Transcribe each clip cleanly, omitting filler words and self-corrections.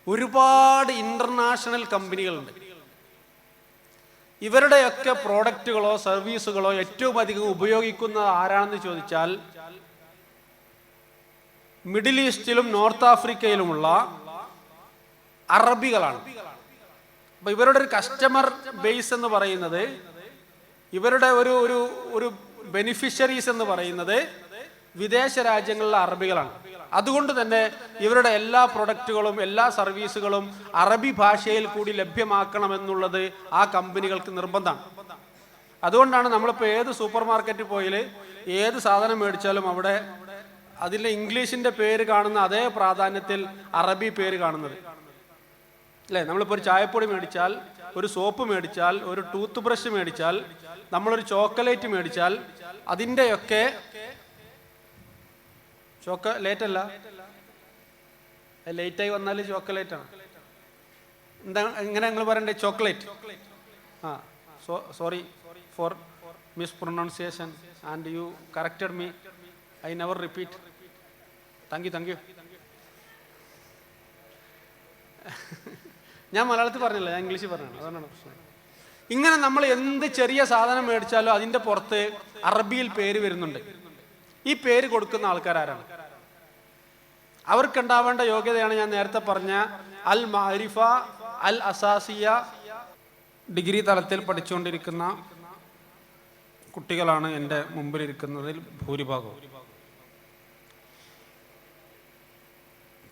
ഒരുപാട് ഇന്റർനാഷണൽ കമ്പനികളുണ്ട്. ഇവരുടെയൊക്കെ പ്രോഡക്റ്റുകളോ സർവീസുകളോ ഏറ്റവും അധികം ഉപയോഗിക്കുന്നത് ആരാണെന്ന് ചോദിച്ചാൽ മിഡിൽ ഈസ്റ്റിലും നോർത്ത് ആഫ്രിക്കയിലുമുള്ള അറബികളാണ്. അപ്പൊ ഇവരുടെ ഒരു കസ്റ്റമർ ബേസ് എന്ന് പറയുന്നത്, ഇവരുടെ ഒരു ബെനിഫിഷ്യറീസ് എന്ന് പറയുന്നത് വിദേശ രാജ്യങ്ങളിലെ അറബികളാണ്. അതുകൊണ്ട് തന്നെ ഇവരുടെ എല്ലാ പ്രൊഡക്റ്റുകളും എല്ലാ സർവീസുകളും അറബി ഭാഷയിൽ കൂടി ലഭ്യമാക്കണമെന്നുള്ളത് ആ കമ്പനികൾക്ക് നിർബന്ധമാണ്. അതുകൊണ്ടാണ് നമ്മളിപ്പോൾ ഏത് സൂപ്പർ മാർക്കറ്റിൽ പോയാൽ ഏത് സാധനം മേടിച്ചാലും അവിടെ അതിലെ ഇംഗ്ലീഷിന്റെ പേര് കാണുന്ന അതേ പ്രാധാന്യത്തിൽ അറബി പേര് കാണുന്നത് അല്ലേ? നമ്മളിപ്പോൾ ഒരു ചായപ്പൊടി മേടിച്ചാൽ, ഒരു സോപ്പ് മേടിച്ചാൽ, ഒരു ടൂത്ത് ബ്രഷ് മേടിച്ചാൽ, നമ്മളൊരു ചോക്ലേറ്റ് മേടിച്ചാൽ അതിൻ്റെയൊക്കെ ചോക്ലേറ്റ് അല്ല, ലേറ്റായി വന്നാൽ ചോക്ലേറ്റ് ആണ്. എന്താ എങ്ങനെ നിങ്ങൾ പറയണ്ടേ? ചോക്ലേറ്റ്. ആ, sorry for mispronunciation and you corrected me. I never repeat. Thank you. ഞാൻ മലയാളത്തിൽ പറഞ്ഞില്ല, ഞാൻ ഇംഗ്ലീഷിൽ പറഞ്ഞാണ്, അതാണ് പ്രശ്നം. ഇങ്ങനെ നമ്മൾ എന്ത് ചെറിയ സാധനം മേടിച്ചാലും അതിൻ്റെ പുറത്ത് അറബിയിൽ പേര് വരുന്നുണ്ട്. ഈ പേര് കൊടുക്കുന്ന ആൾക്കാരാരാണ്? അവർക്കുണ്ടാവേണ്ട യോഗ്യതയാണ് ഞാൻ നേരത്തെ പറഞ്ഞ അൽ മാരിഫ, അൽ അസാസിയ. ഡിഗ്രി തലത്തിൽ പഠിച്ചുകൊണ്ടിരിക്കുന്ന കുട്ടികളാണ് എൻ്റെ മുമ്പിലിരിക്കുന്നതിൽ ഭൂരിഭാഗവും.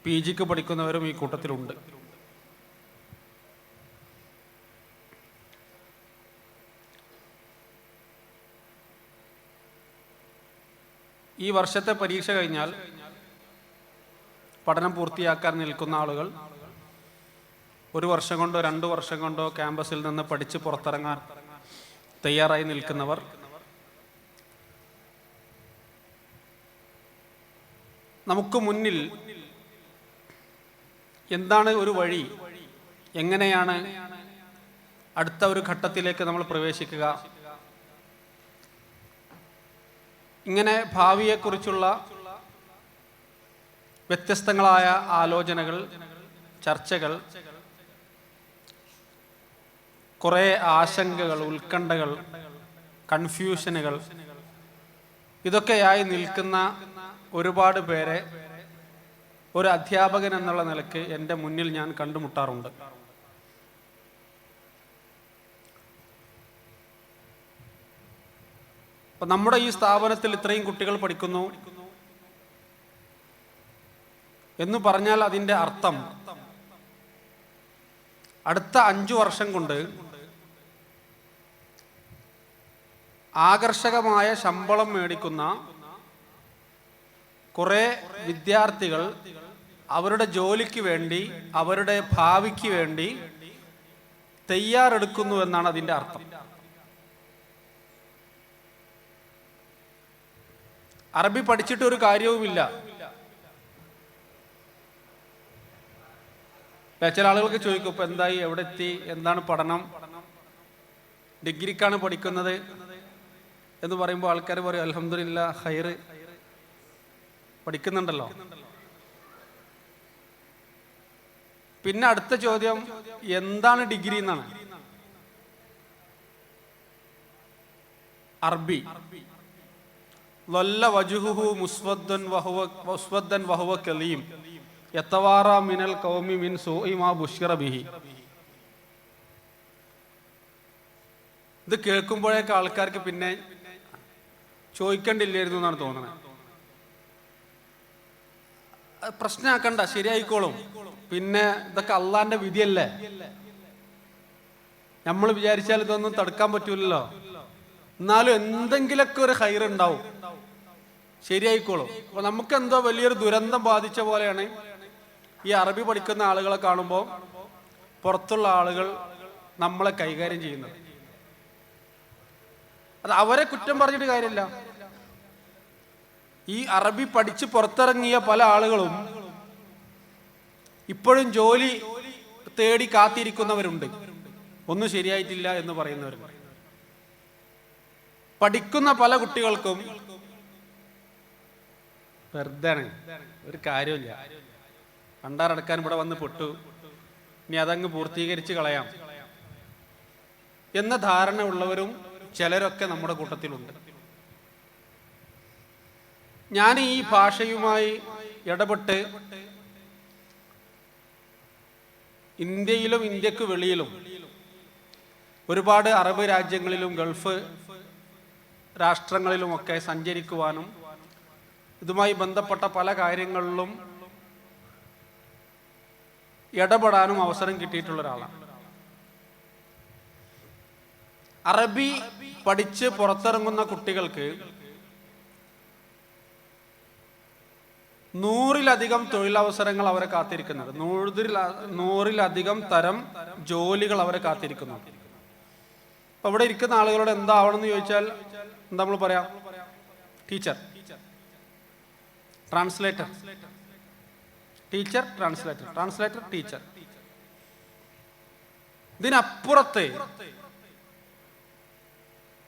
PGക്ക് പഠിക്കുന്നവരും ഈ കൂട്ടത്തിലുണ്ട്. ഈ വർഷത്തെ പരീക്ഷ കഴിഞ്ഞാൽ പഠനം പൂർത്തിയാക്കാൻ നിൽക്കുന്ന ആളുകൾ 1 വർഷം കൊണ്ടോ 2 വർഷം കൊണ്ടോ ക്യാമ്പസിൽ നിന്ന് പഠിച്ച് പുറത്തിറങ്ങാൻ തയ്യാറായി നിൽക്കുന്നവർ നമുക്ക് മുന്നിൽ എന്താണ് ഒരു വഴി, എങ്ങനെയാണ് അടുത്ത ഒരു ഘട്ടത്തിലേക്ക് നമ്മൾ പ്രവേശിക്കുക, ഇങ്ങനെ ഭാവിയെക്കുറിച്ചുള്ള വ്യത്യസ്തങ്ങളായ ആലോചനകൾ, ചർച്ചകൾ, കുറേ ആശങ്കകൾ, ഉത്കണ്ഠകൾ, കൺഫ്യൂഷനുകൾ, ഇതൊക്കെയായി നിൽക്കുന്ന ഒരുപാട് പേരെ ഒരു അധ്യാപകൻ എന്നുള്ള നിലക്ക് എൻ്റെ മുന്നിൽ ഞാൻ കണ്ടുമുട്ടാറുണ്ട്. അപ്പം നമ്മുടെ ഈ സ്ഥാപനത്തിൽ ഇത്രയും കുട്ടികൾ പഠിക്കുന്നു എന്ന് പറഞ്ഞാൽ അതിൻ്റെ അർത്ഥം അടുത്ത 5 വർഷം കൊണ്ട് ആകർഷകമായ ശമ്പളം മേടിക്കുന്ന കുറേ വിദ്യാർത്ഥികൾ അവരുടെ ജോലിക്ക് വേണ്ടി, അവരുടെ ഭാവിക്ക് വേണ്ടി തയ്യാറെടുക്കുന്നു എന്നാണ് അതിൻ്റെ അർത്ഥം. അറബി പഠിച്ചിട്ട് ഒരു കാര്യവുമില്ല. ചില ആളുകൾക്ക് ചോദിക്കും, ഇപ്പം എന്തായി, എവിടെ എത്തി, എന്താണ് പഠനം, ഡിഗ്രിക്കാണ് പഠിക്കുന്നത് എന്ന് പറയുമ്പോൾ ആൾക്കാർ പറയും അൽഹംദുലില്ലാ ഖൈർ, പഠിക്കുന്നുണ്ടല്ലോ. പിന്നെ അടുത്ത ചോദ്യം എന്താണ് ഡിഗ്രി എന്നാണ്. അറബി ലല്ല വജുഹുഹു മുസ്വദ്ദൻ വഹുവ കലീം യതവാറ മിനൽ ഖൗമി മിൻ സൂഇ മാ ബുശ്ശിറ ബിഹി. ഇത് കേൾക്കുമ്പോഴേക്ക് ആൾക്കാർക്ക് പിന്നെ ചോദിക്കേണ്ടില്ലായിരുന്നു എന്നാണ് തോന്നുന്നത്. പ്രശ്നമാക്കണ്ട, ശരിയായിക്കോളും. പിന്നെ ഇതൊക്കെ അള്ളാന്റെ വിധിയല്ലേ, നമ്മൾ വിചാരിച്ചാൽ ഇതൊന്നും തടുക്കാൻ പറ്റൂലല്ലോ. എന്നാലും എന്തെങ്കിലൊക്കെ ഒരു ഖൈർ ഉണ്ടാവും, ശരിയായിക്കോളും. അപ്പൊ നമുക്ക് എന്തോ വലിയൊരു ദുരന്തം ബാധിച്ച പോലെയാണ് ഈ അറബി പഠിക്കുന്ന ആളുകളെ കാണുമ്പോൾ പുറത്തുള്ള ആളുകൾ നമ്മളെ കൈകാര്യം ചെയ്യുന്നത്. അത് അവരെ കുറ്റം പറഞ്ഞിട്ട് കാര്യമില്ല. ഈ അറബി പഠിച്ച് പുറത്തിറങ്ങിയ പല ആളുകളും ഇപ്പോഴും ജോലി തേടി കാത്തിരിക്കുന്നവരുണ്ട്, ഒന്നും ശരിയായിട്ടില്ല എന്ന് പറയുന്നവരുണ്ട്. പഠിക്കുന്ന പല കുട്ടികൾക്കും വെറുതെ ഒരു കാര്യമില്ല, കണ്ടാറടക്കാൻ ഇവിടെ വന്ന് പൊട്ടു, ഇനി അതങ്ങ് പൂർത്തീകരിച്ച് കളയാം എന്ന ധാരണ ഉള്ളവരും ചിലരൊക്കെ നമ്മുടെ കൂട്ടത്തിലുണ്ട്. ഞാൻ ഈ ഭാഷയുമായി ഇടപെട്ട് ഇന്ത്യയിലും ഇന്ത്യക്ക് വെളിയിലും ഒരുപാട് അറബ് രാജ്യങ്ങളിലും ഗൾഫ് രാഷ്ട്രങ്ങളിലുമൊക്കെ സഞ്ചരിക്കുവാനും ഇതുമായി ബന്ധപ്പെട്ട പല കാര്യങ്ങളിലും ഇടപെടാനും അവസരം കിട്ടിയിട്ടുള്ള ഒരാളാണ്. അറബി പഠിച്ച് പുറത്തിറങ്ങുന്ന കുട്ടികൾക്ക് 100-ലധികം തൊഴിലവസരങ്ങൾ അവരെ കാത്തിരിക്കുന്നുണ്ട്. 100-ലധികം തരം ജോലികൾ അവരെ കാത്തിരിക്കുന്നുണ്ട്. അപ്പൊ ഇവിടെ ഇരിക്കുന്ന ആളുകളോട് എന്താവണമെന്ന് ചോദിച്ചാൽ എന്താ നമ്മൾ പറയാം? Teacher, translator, teacher, translator, translator, teacher. ഇതിനപ്പുറത്ത്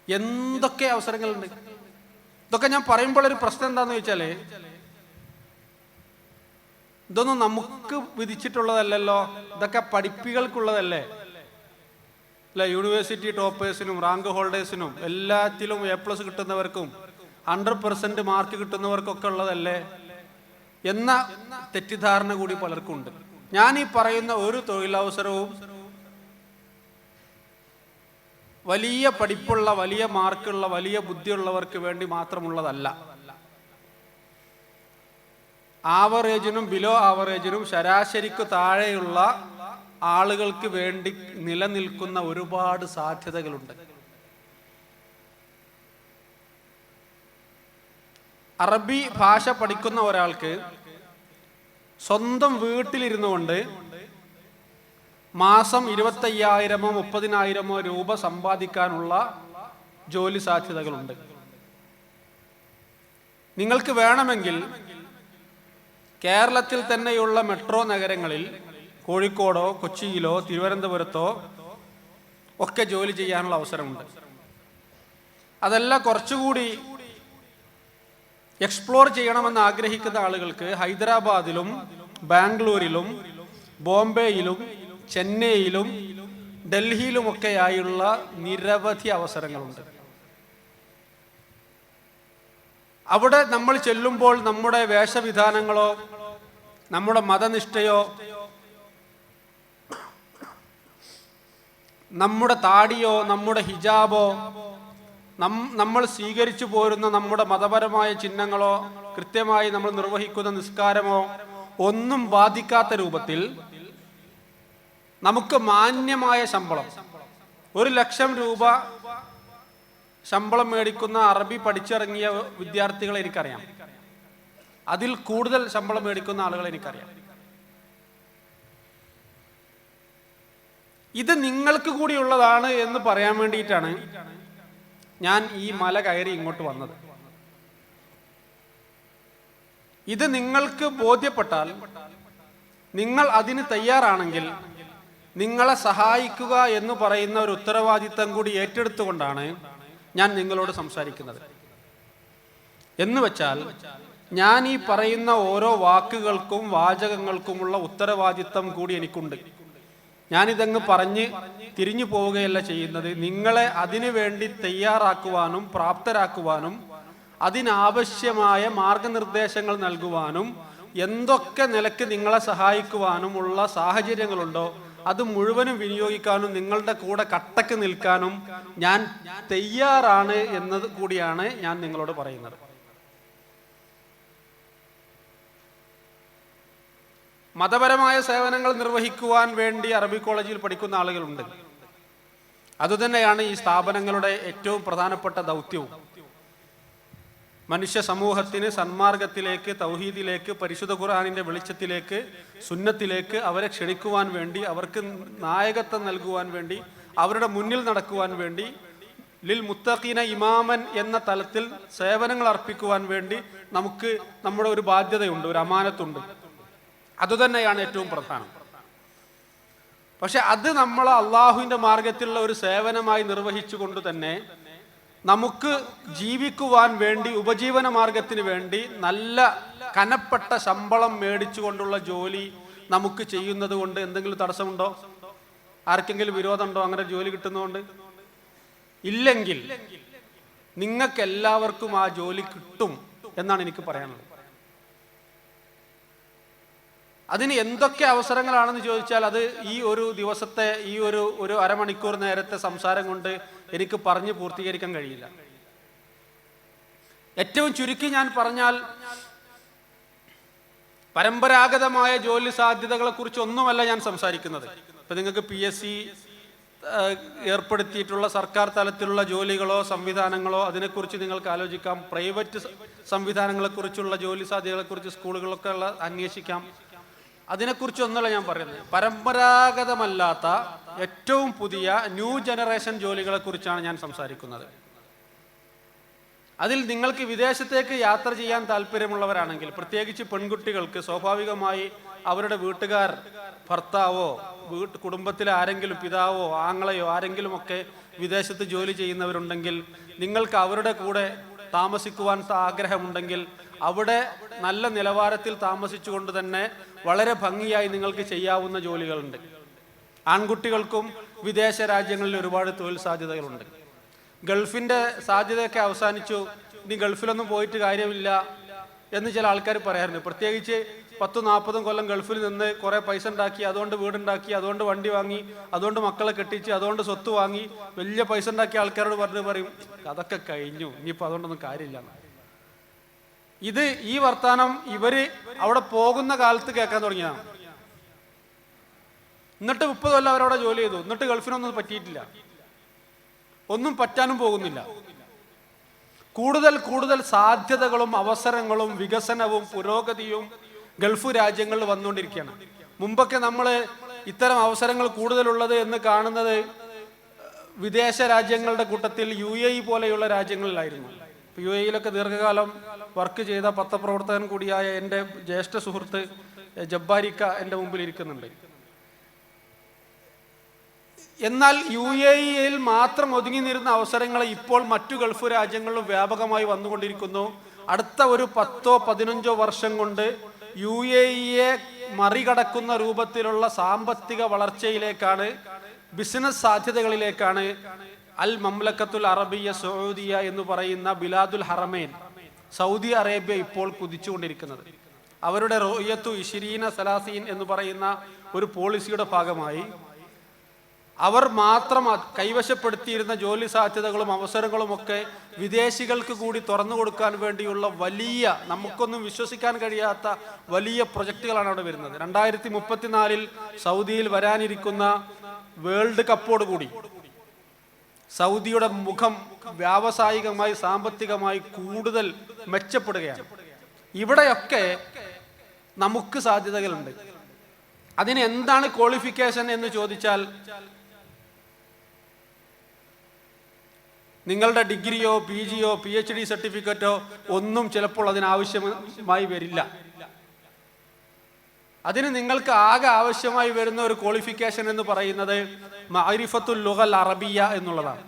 എന്തൊക്കെ അവസരങ്ങളുണ്ട്. ഇതൊക്കെ ഞാൻ പറയുമ്പോൾ ഒരു പ്രശ്നം എന്താന്ന് ചോദിച്ചാല്, ഇതൊന്നും നമുക്ക് വിധിച്ചിട്ടുള്ളതല്ലല്ലോ, ഇതൊക്കെ പഠിപ്പികൾക്കുള്ളതല്ലേ അല്ല. യൂണിവേഴ്സിറ്റി ടോപ്പേഴ്സിനും റാങ്ക് ഹോൾഡേഴ്സിനും എല്ലാത്തിലും A+ കിട്ടുന്നവർക്കും 100% മാർക്ക് കിട്ടുന്നവർക്കൊക്കെ ഉള്ളതല്ലേ എന്ന തെറ്റിദ്ധാരണ കൂടി പലർക്കും ഉണ്ട്. ഞാൻ ഈ പറയുന്ന ഒരു തൊഴിലവസരവും വലിയ പഠിപ്പുള്ള, വലിയ മാർക്കുള്ള, വലിയ ബുദ്ധിയുള്ളവർക്ക് വേണ്ടി മാത്രമുള്ളതല്ല. ആവറേജിനും ബിലോ ആവറേജിനും ശരാശരിക്കു താഴെയുള്ള ആളുകൾക്ക് വേണ്ടി നിലനിൽക്കുന്ന ഒരുപാട് സാധ്യതകളുണ്ട്. അറബി ഭാഷ പഠിക്കുന്ന ഒരാൾക്ക് സ്വന്തം വീട്ടിലിരുന്നു കൊണ്ട് മാസം 25,000-ഓ 30,000-ഓ രൂപ സമ്പാദിക്കാനുള്ള ജോലി സാധ്യതകളുണ്ട്. നിങ്ങൾക്ക് വേണമെങ്കിൽ കേരളത്തിൽ തന്നെയുള്ള മെട്രോ നഗരങ്ങളിൽ, കോഴിക്കോടോ കൊച്ചിയിലോ തിരുവനന്തപുരത്തോ ഒക്കെ ജോലി ചെയ്യാനുള്ള അവസരമുണ്ട്. അതല്ല, കുറച്ചുകൂടി എക്സ്പ്ലോർ ചെയ്യണമെന്ന് ആഗ്രഹിക്കുന്ന ആളുകൾക്ക് ഹൈദരാബാദിലും ബാംഗ്ലൂരിലും ബോംബെയിലും ചെന്നൈയിലും ഡൽഹിയിലുമൊക്കെയായുള്ള നിരവധി അവസരങ്ങളുണ്ട്. അവിടെ നമ്മൾ ചെല്ലുമ്പോൾ നമ്മുടെ വേഷവിധാനങ്ങളോ നമ്മുടെ മതനിഷ്ഠയോ നമ്മുടെ താടിയോ നമ്മുടെ ഹിജാബോ നമ്മൾ സ്വീകരിച്ചു പോരുന്ന നമ്മുടെ മതപരമായ ചിഹ്നങ്ങളോ കൃത്യമായി നമ്മൾ നിർവഹിക്കുന്ന നിസ്കാരമോ ഒന്നും ബാധിക്കാത്ത രൂപത്തിൽ നമുക്ക് മാന്യമായ ശമ്പളം, 1,00,000 രൂപ ശമ്പളം മേടിക്കുന്ന അറബി പഠിച്ചിറങ്ങിയ വിദ്യാർത്ഥികളെ എനിക്കറിയാം. അതിൽ കൂടുതൽ ശമ്പളം മേടിക്കുന്ന ആളുകളെ എനിക്കറിയാം. ഇത് നിങ്ങൾക്ക് കൂടിയുള്ളതാണ് എന്ന് പറയാൻ വേണ്ടിയിട്ടാണ് ഞാൻ ഈ മല കയറി ഇങ്ങോട്ട് വന്നത്. ഇത് നിങ്ങൾക്ക് ബോധ്യപ്പെട്ടാൽ, നിങ്ങൾ അതിന് തയ്യാറാണെങ്കിൽ, നിങ്ങളെ സഹായിക്കുക എന്ന് പറയുന്ന ഒരു ഉത്തരവാദിത്തം കൂടി ഏറ്റെടുത്തുകൊണ്ടാണ് ഞാൻ നിങ്ങളോട് സംസാരിക്കുന്നത്. എന്ന് വെച്ചാൽ, ഞാൻ ഈ പറയുന്ന ഓരോ വാക്കുകൾക്കും വാചകങ്ങൾക്കുമുള്ള ഉത്തരവാദിത്തം കൂടി എനിക്കുണ്ട്. ഞാനിതങ്ങ് പറഞ്ഞ് തിരിഞ്ഞു പോവുകയല്ല ചെയ്യുന്നത്. നിങ്ങളെ അതിനു വേണ്ടി തയ്യാറാക്കുവാനും പ്രാപ്തരാക്കുവാനും അതിനാവശ്യമായ മാർഗനിർദ്ദേശങ്ങൾ നൽകുവാനും എന്തൊക്കെ നിലയ്ക്ക് നിങ്ങളെ സഹായിക്കുവാനുമുള്ള സാഹചര്യങ്ങളുണ്ടോ അത് മുഴുവനും വിനിയോഗിക്കാനും നിങ്ങളുടെ കൂടെ കട്ടക്ക് നിൽക്കാനും ഞാൻ തയ്യാറാണ് എന്നത് കൂടിയാണ് ഞാൻ നിങ്ങളോട് പറയുന്നത്. മതപരമായ സേവനങ്ങൾ നിർവഹിക്കുവാൻ വേണ്ടി അറബി കോളേജിൽ പഠിക്കുന്ന ആളുകളുണ്ട്. അതുതന്നെയാണ് ഈ സ്ഥാപനങ്ങളുടെ ഏറ്റവും പ്രധാനപ്പെട്ട ദൗത്യവും. മനുഷ്യ സമൂഹത്തിന് സന്മാർഗത്തിലേക്ക്, തൗഹീദിലേക്ക്, പരിശുദ്ധ ഖുർആനിന്റെ വെളിച്ചത്തിലേക്ക്, സുന്നത്തിലേക്ക് അവരെ ക്ഷണിക്കുവാൻ വേണ്ടി, അവർക്ക് നായകത്വം നൽകുവാൻ വേണ്ടി, അവരുടെ മുന്നിൽ നടക്കുവാൻ വേണ്ടി, ലിൽ മുത്തഖീന ഇമാമൻ എന്ന തലത്തിൽ സേവനങ്ങൾ അർപ്പിക്കുവാൻ വേണ്ടി നമുക്ക് നമ്മുടെ ഒരു ബാധ്യതയുണ്ട്, ഒരു അമാനത്തുണ്ട്. അതുതന്നെയാണ് ഏറ്റവും പ്രധാനം. പക്ഷെ അത് നമ്മൾ അള്ളാഹുവിന്റെ മാർഗത്തിലുള്ള ഒരു സേവനമായി നിർവഹിച്ചുകൊണ്ട് തന്നെ നമുക്ക് ജീവിക്കുവാൻ വേണ്ടി, ഉപജീവന മാർഗത്തിന് വേണ്ടി നല്ല കനപ്പെട്ട ശമ്പളം മേടിച്ചുകൊണ്ടുള്ള ജോലി നമുക്ക് ചെയ്യുന്നത് കൊണ്ട് എന്തെങ്കിലും തടസ്സമുണ്ടോ? ആർക്കെങ്കിലും വിരോധമുണ്ടോ അങ്ങനെ ജോലി കിട്ടുന്നതുകൊണ്ട്? ഇല്ലെങ്കിൽ നിങ്ങൾക്ക് എല്ലാവർക്കും ആ ജോലി കിട്ടും എന്നാണ് എനിക്ക് പറയാനുള്ളത്. അതിന് എന്തൊക്കെ അവസരങ്ങളാണെന്ന് ചോദിച്ചാൽ അത് ഈ ഒരു ദിവസത്തെ ഈ ഒരു അരമണിക്കൂർ നേരത്തെ സംസാരം കൊണ്ട് എനിക്ക് പറഞ്ഞു പൂർത്തീകരിക്കാൻ കഴിയില്ല. ഏറ്റവും ചുരുക്കി ഞാൻ പറഞ്ഞാൽ, പരമ്പരാഗതമായ ജോലി സാധ്യതകളെ കുറിച്ച് ഒന്നുമല്ല ഞാൻ സംസാരിക്കുന്നത്. ഇപ്പൊ നിങ്ങൾക്ക് PSC ഏർപ്പെടുത്തിയിട്ടുള്ള സർക്കാർ തലത്തിലുള്ള ജോലികളോ സംവിധാനങ്ങളോ അതിനെക്കുറിച്ച് നിങ്ങൾക്ക് ആലോചിക്കാം. പ്രൈവറ്റ് സംവിധാനങ്ങളെക്കുറിച്ചുള്ള ജോലി സാധ്യതകളെക്കുറിച്ച് സ്കൂളുകളൊക്കെ അന്വേഷിക്കാം. അതിനെക്കുറിച്ചൊന്നുമല്ല ഞാൻ പറയുന്നത്. പരമ്പരാഗതമല്ലാത്ത ഏറ്റവും പുതിയ ന്യൂ ജനറേഷൻ ജോലികളെ കുറിച്ചാണ് ഞാൻ സംസാരിക്കുന്നത്. അതിൽ നിങ്ങൾക്ക് വിദേശത്തേക്ക് യാത്ര ചെയ്യാൻ താല്പര്യമുള്ളവരാണെങ്കിൽ, പ്രത്യേകിച്ച് പെൺകുട്ടികൾക്ക് സ്വാഭാവികമായി അവരുടെ വീട്ടുകാർ, ഭർത്താവോ കുടുംബത്തിലെ ആരെങ്കിലും, പിതാവോ ആങ്ങളെയോ ആരെങ്കിലും ഒക്കെ വിദേശത്ത് ജോലി ചെയ്യുന്നവരുണ്ടെങ്കിൽ, നിങ്ങൾക്ക് അവരുടെ കൂടെ താമസിക്കുവാൻ ആഗ്രഹമുണ്ടെങ്കിൽ അവിടെ നല്ല നിലവാരത്തിൽ താമസിച്ചുകൊണ്ട് തന്നെ വളരെ ഭംഗിയായി നിങ്ങൾക്ക് ചെയ്യാവുന്ന ജോലികളുണ്ട്. ആൺകുട്ടികൾക്കും വിദേശ രാജ്യങ്ങളിൽ ഒരുപാട് തൊഴിൽ സാധ്യതകളുണ്ട്. ഗൾഫിൻ്റെ സാധ്യതയൊക്കെ അവസാനിച്ചു, ഇനി ഗൾഫിലൊന്നും പോയിട്ട് കാര്യമില്ല എന്ന് ചില ആൾക്കാർ പറയാറുണ്ട്. പ്രത്യേകിച്ച് 10-40 കൊല്ലം ഗൾഫിൽ നിന്ന് കുറേ പൈസ ഉണ്ടാക്കി, അതുകൊണ്ട് വീടുണ്ടാക്കി, അതുകൊണ്ട് വണ്ടി വാങ്ങി, അതുകൊണ്ട് മക്കളെ കെട്ടിച്ച്, അതുകൊണ്ട് സ്വത്ത് വാങ്ങി, വലിയ പൈസ ഉണ്ടാക്കിയ ആൾക്കാരോട് പറയും അതൊക്കെ കഴിഞ്ഞു, ഇനിയിപ്പോൾ അതുകൊണ്ടൊന്നും കാര്യമില്ല. ഇത് ഈ വർത്താനം ഇവര് അവിടെ പോകുന്ന കാലത്ത് കേൾക്കാൻ തുടങ്ങിയതാണ്. എന്നിട്ട് 30 കൊല്ലം അവരവിടെ ജോലി ചെയ്തു, എന്നിട്ട് ഗൾഫിനൊന്നും പറ്റിയിട്ടില്ല, ഒന്നും പറ്റാനും പോകുന്നില്ല. കൂടുതൽ കൂടുതൽ സാധ്യതകളും അവസരങ്ങളും വികസനവും പുരോഗതിയും ഗൾഫ് രാജ്യങ്ങളിൽ വന്നുകൊണ്ടിരിക്കുകയാണ്. മുമ്പൊക്കെ നമ്മൾ ഇത്തരം അവസരങ്ങൾ കൂടുതലുള്ളത് എന്ന് കാണുന്നത് വിദേശ രാജ്യങ്ങളുടെ കൂട്ടത്തിൽ UAE പോലെയുള്ള രാജ്യങ്ങളിലായിരുന്നു. UAEയിലൊക്കെ ദീർഘകാലം വർക്ക് ചെയ്ത പത്രപ്രവർത്തകൻ കൂടിയായ എൻ്റെ ജ്യേഷ്ഠ സുഹൃത്ത് ജബ്ബാരിക്ക എൻ്റെ മുമ്പിൽ ഇരിക്കുന്നുണ്ട്. എന്നാൽ UAEയിൽ മാത്രം ഒതുങ്ങി നിരുന്ന അവസരങ്ങൾ ഇപ്പോൾ മറ്റു ഗൾഫ് രാജ്യങ്ങളിലും വ്യാപകമായി വന്നുകൊണ്ടിരിക്കുന്നു. അടുത്ത ഒരു 10-15 വർഷം കൊണ്ട് UAEയെ മറികടക്കുന്ന രൂപത്തിലുള്ള സാമ്പത്തിക വളർച്ചയിലേക്കാണ്, ബിസിനസ് സാധ്യതകളിലേക്കാണ് അൽ മംലക്കത്തുൽ അറബിയ സൗദിയ എന്ന് പറയുന്ന ബിലാദുൽ ഹറമൈൻ, സൗദി അറേബ്യ ഇപ്പോൾ കുതിച്ചുകൊണ്ടിരിക്കുന്നത്. അവരുടെ റോയത്തു 20-30 എന്ന് പറയുന്ന ഒരു പോളിസിയുടെ ഭാഗമായി അവർ മാത്രം കൈവശപ്പെടുത്തിയിരുന്ന ജോലി സാധ്യതകളും അവസരങ്ങളും ഒക്കെ വിദേശികൾക്ക് കൂടി തുറന്നു കൊടുക്കാൻ വേണ്ടിയുള്ള വലിയ, നമുക്കൊന്നും വിശ്വസിക്കാൻ കഴിയാത്ത വലിയ പ്രൊജക്റ്റുകളാണ് അവിടെ വരുന്നത്. 2034 സൗദിയിൽ വരാനിരിക്കുന്ന വേൾഡ് കപ്പോടുകൂടി സൗദിയുടെ മുഖം വ്യാവസായികമായി സാമ്പത്തികമായി കൂടുതൽ മെച്ചപ്പെടുകയാണ്. ഇവിടെയൊക്കെ നമുക്ക് സാധ്യതകളുണ്ട്. അതിന് എന്താണ് ക്വാളിഫിക്കേഷൻ എന്ന് ചോദിച്ചാൽ, നിങ്ങളുടെ ഡിഗ്രിയോ PGയോ PhD സർട്ടിഫിക്കറ്റോ ഒന്നും ചിലപ്പോൾ അതിനാവശ്യമായി വരില്ല. അതിന് നിങ്ങൾക്ക് ആകെ ആവശ്യമായി വരുന്ന ഒരു ക്വാളിഫിക്കേഷൻ എന്ന് പറയുന്നത് മഅരിഫത്തുൽ ലുഗൽ അറബിയ എന്നുള്ളതാണ്.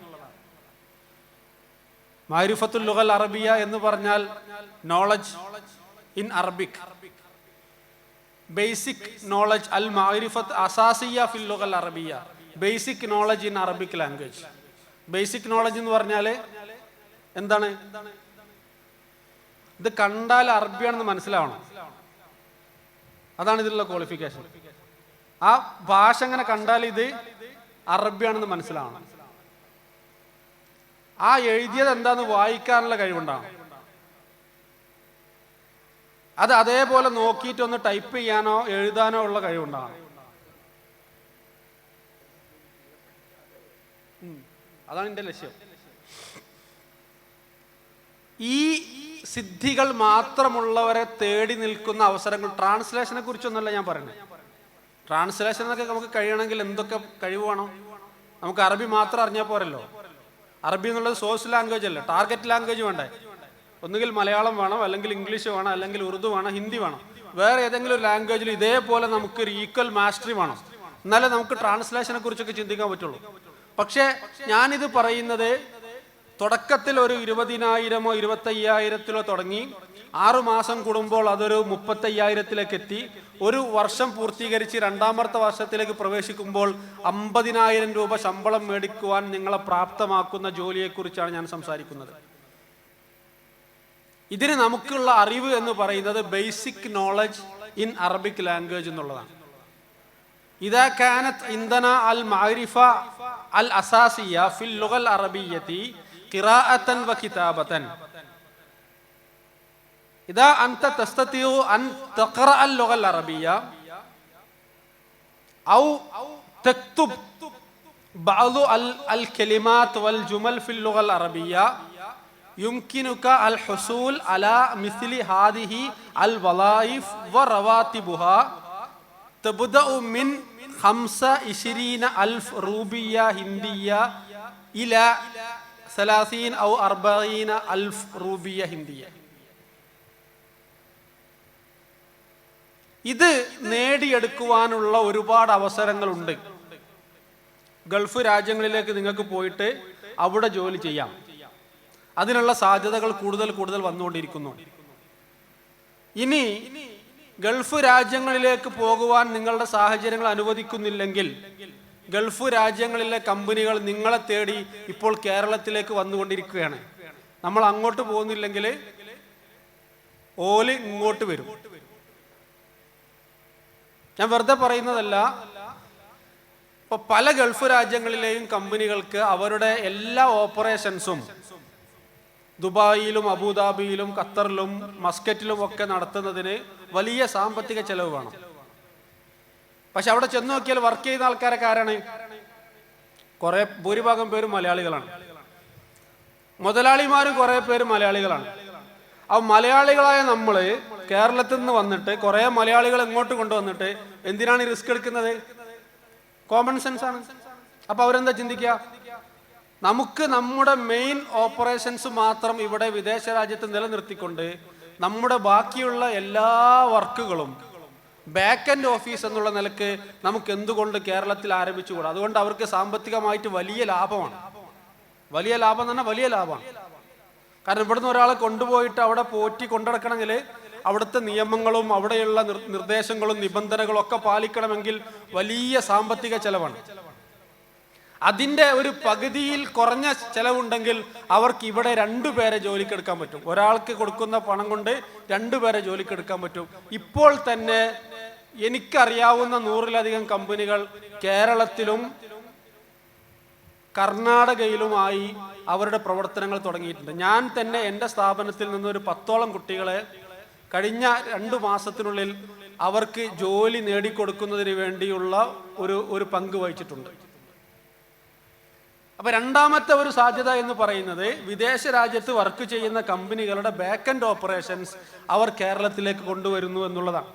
മഅരിഫത്തുൽ ലുഗൽ അറബിയ എന്ന് പറഞ്ഞാൽ knowledge in Arabic, basic knowledge, അൽ മഅരിഫത്ത് അസാസിയ ഫിൽ ലുഗൽ അറബിയ, basic knowledge in Arabic language. Basic knowledge എന്ന് പറഞ്ഞാൽ എന്താണ്? ഇത് കണ്ടാൽ അറബിയാണെന്ന് മനസ്സിലാവണം, അതാണ് ഇതിലുള്ള ക്വാളിഫിക്കേഷൻ. ആ ഭാഷ അങ്ങനെ കണ്ടാൽ ഇത് അറബിയാണെന്ന് മനസ്സിലാവണം. ആ എഴുതിയത് എന്താന്ന് വായിക്കാനുള്ള കഴിവുണ്ടാവണം. അത് അതേപോലെ നോക്കിയിട്ടൊന്ന് ടൈപ്പ് ചെയ്യാനോ എഴുതാനോ ഉള്ള കഴിവുണ്ടാവണം. അതാണ് എൻ്റെ ലക്ഷ്യം. ഈ സിദ്ധികൾ മാത്രമുള്ളവരെ തേടി നിൽക്കുന്ന അവസരങ്ങൾ. ട്രാൻസ്ലേഷനെ കുറിച്ചൊന്നുമല്ല ഞാൻ പറയുന്നത്. ട്രാൻസ്ലേഷൻ എന്നൊക്കെ നമുക്ക് കഴിയണമെങ്കിൽ എന്തൊക്കെ കഴിവ് വേണം? നമുക്ക് അറബി മാത്രം അറിഞ്ഞാൽ പോരല്ലോ. അറബി എന്നുള്ളത് സോഴ്സ് ലാംഗ്വേജ് അല്ലേ, ടാർഗറ്റ് ലാംഗ്വേജ് വേണ്ടേ? ഒന്നുകിൽ മലയാളം വേണം, അല്ലെങ്കിൽ ഇംഗ്ലീഷ് വേണം, അല്ലെങ്കിൽ ഉറുദു വേണം, ഹിന്ദി വേണം. വേറെ ഏതെങ്കിലും ഒരു ലാംഗ്വേജിൽ ഇതേപോലെ നമുക്ക് ഒരു ഈക്വൽ മാസ്റ്ററി വേണം. എന്നാലേ നമുക്ക് ട്രാൻസ്ലേഷനെ കുറിച്ചൊക്കെ ചിന്തിക്കാൻ പറ്റുള്ളൂ. പക്ഷേ ഞാനിത് പറയുന്നത് തുടക്കത്തിൽ ഒരു 20,000-ഓ 25,000-ത്തിലോ തുടങ്ങി 6 മാസം കൂടുമ്പോൾ അതൊരു 35,000-ത്തിലേക്ക് എത്തി. ഒരു വർഷം പൂർത്തീകരിച്ച് രണ്ടാമത്തെ വർഷത്തിലേക്ക് പ്രവേശിക്കുമ്പോൾ 50,000 രൂപ ശമ്പളം മേടിക്കുവാൻ നിങ്ങളെ പ്രാപ്തമാക്കുന്ന ജോലിയെക്കുറിച്ചാണ് ഞാൻ സംസാരിക്കുന്നത്. ഇതിന് നമുക്കുള്ള അറിവ് എന്ന് പറയുന്നത് basic knowledge in Arabic language എന്നുള്ളതാണ്. ഇദാ കാനത് ഇൻദന അൽ മഅരിഫ അൽ അസാസിയ ഫിൽ ലുഗൽ അറബിയ്യതി ഖിറാഅതൻ വ കിതാബതൻ. ഇദാ അൻത തസ്തതിഉ അൻ തഖറഅ അൽ ലുഗൽ അറബിയ്യ ഔ തക്തുബ് ബഅദു അൽ കലിമാത് വൽ ജുമൽ ഫിൽ ലുഗൽ അറബിയ്യ يمكنك الحصول على مثل هذه الوظائف ورواتبها تبدأ من 25,000 روبية هندية إلى 30 أو 40,000 روبية هندية. ഇത് നേടിയെടുക്കുവാനുള്ള ഒരുപാട് അവസരങ്ങളുണ്ട്. ഗൾഫ് രാജ്യങ്ങളിലേക്ക് നിങ്ങൾക്ക് പോയിട്ട് അവിടെ ജോലി ചെയ്യാം. അതിനുള്ള സാധ്യതകൾ കൂടുതൽ വന്നുകൊണ്ടിരിക്കുന്നു. ഇനി ഗൾഫ് രാജ്യങ്ങളിലേക്ക് പോകുവാൻ നിങ്ങളുടെ സാഹചര്യങ്ങൾ അനുവദിക്കുന്നില്ലെങ്കിൽ ഗൾഫ് രാജ്യങ്ങളിലെ കമ്പനികൾ നിങ്ങളെ തേടി ഇപ്പോൾ കേരളത്തിലേക്ക് വന്നുകൊണ്ടിരിക്കുകയാണ്. നമ്മൾ അങ്ങോട്ട് പോകുന്നില്ലെങ്കിൽ ഓല് ഇങ്ങോട്ട് വരും. ഞാൻ വെറുതെ പറയുന്നതല്ല. ഇപ്പൊ പല ഗൾഫ് രാജ്യങ്ങളിലെയും കമ്പനികൾക്ക് അവരുടെ എല്ലാ ഓപ്പറേഷൻസും ദുബായിലും അബുദാബിയിലും ഖത്തറിലും മസ്കറ്റിലും ഒക്കെ നടത്തുന്നതിന് വലിയ സാമ്പത്തിക ചെലവ് വേണം. പക്ഷെ അവിടെ ചെന്ന് നോക്കിയാൽ വർക്ക് ചെയ്യുന്ന ആൾക്കാരൊക്കെ ആരാണ്? ഭൂരിഭാഗം പേരും മലയാളികളാണ്. മുതലാളിമാരും കുറെ പേര് മലയാളികളാണ്. ആ മലയാളികളായ നമ്മള് കേരളത്തിൽ നിന്ന് വന്നിട്ട് കുറെ മലയാളികൾ ഇങ്ങോട്ട് കൊണ്ടുവന്നിട്ട് എന്തിനാണ് ഈ റിസ്ക് എടുക്കുന്നത്? കോമൺ സെൻസ് ആണ്. അപ്പൊ അവരെന്താ ചിന്തിക്കുക? നമുക്ക് നമ്മുടെ മെയിൻ ഓപ്പറേഷൻസ് മാത്രം ഇവിടെ വിദേശ രാജ്യത്ത് നിലനിർത്തിക്കൊണ്ട് നമ്മുടെ ബാക്കിയുള്ള എല്ലാ വർക്കുകളും ബാക്ക് എൻഡ് ഓഫീസ് എന്നുള്ള നിലക്ക് നമുക്ക് എന്തുകൊണ്ട് കേരളത്തിൽ ആരംഭിച്ചുകൂടാ? അതുകൊണ്ട് അവർക്ക് സാമ്പത്തികമായിട്ട് വലിയ ലാഭമാണ്. വലിയ ലാഭം എന്ന് പറഞ്ഞാൽ വലിയ ലാഭമാണ്. കാരണം ഇവിടുന്ന് ഒരാളെ കൊണ്ടുപോയിട്ട് അവിടെ പോറ്റി കൊണ്ടുനടക്കണമെങ്കിൽ അവിടുത്തെ നിയമങ്ങളും അവിടെയുള്ള നിർദ്ദേശങ്ങളും നിബന്ധനകളും ഒക്കെ പാലിക്കണമെങ്കിൽ വലിയ സാമ്പത്തിക ചെലവാണ്. അതിന്റെ ഒരു പകുതിയിൽ കുറഞ്ഞ ചെലവുണ്ടെങ്കിൽ അവർക്ക് ഇവിടെ 2 പേരെ ജോലിക്കെടുക്കാൻ പറ്റും. ഒരാൾക്ക് കൊടുക്കുന്ന പണം കൊണ്ട് 2 പേരെ ജോലിക്കെടുക്കാൻ പറ്റും. ഇപ്പോൾ തന്നെ എനിക്കറിയാവുന്ന 100-ലധികം കമ്പനികൾ കേരളത്തിലും കർണാടകയിലുമായി അവരുടെ പ്രവർത്തനങ്ങൾ തുടങ്ങിയിട്ടുണ്ട്. ഞാൻ തന്നെ എൻ്റെ സ്ഥാപനത്തിൽ നിന്ന് ഒരു 10ഓളം കുട്ടികളെ കഴിഞ്ഞ 2 മാസത്തിനുള്ളിൽ അവർക്ക് ജോലി നേടിക്കൊടുക്കുന്നതിന് വേണ്ടിയുള്ള ഒരു പങ്ക് വഹിച്ചിട്ടുണ്ട്. അപ്പൊ രണ്ടാമത്തെ ഒരു സാധ്യത എന്ന് പറയുന്നത് വിദേശ രാജ്യത്ത് വർക്ക് ചെയ്യുന്ന കമ്പനികളുടെ ബാക്ക് എൻഡ് ഓപ്പറേഷൻസ് അവർ കേരളത്തിലേക്ക് കൊണ്ടുവരുന്നു എന്നുള്ളതാണ്.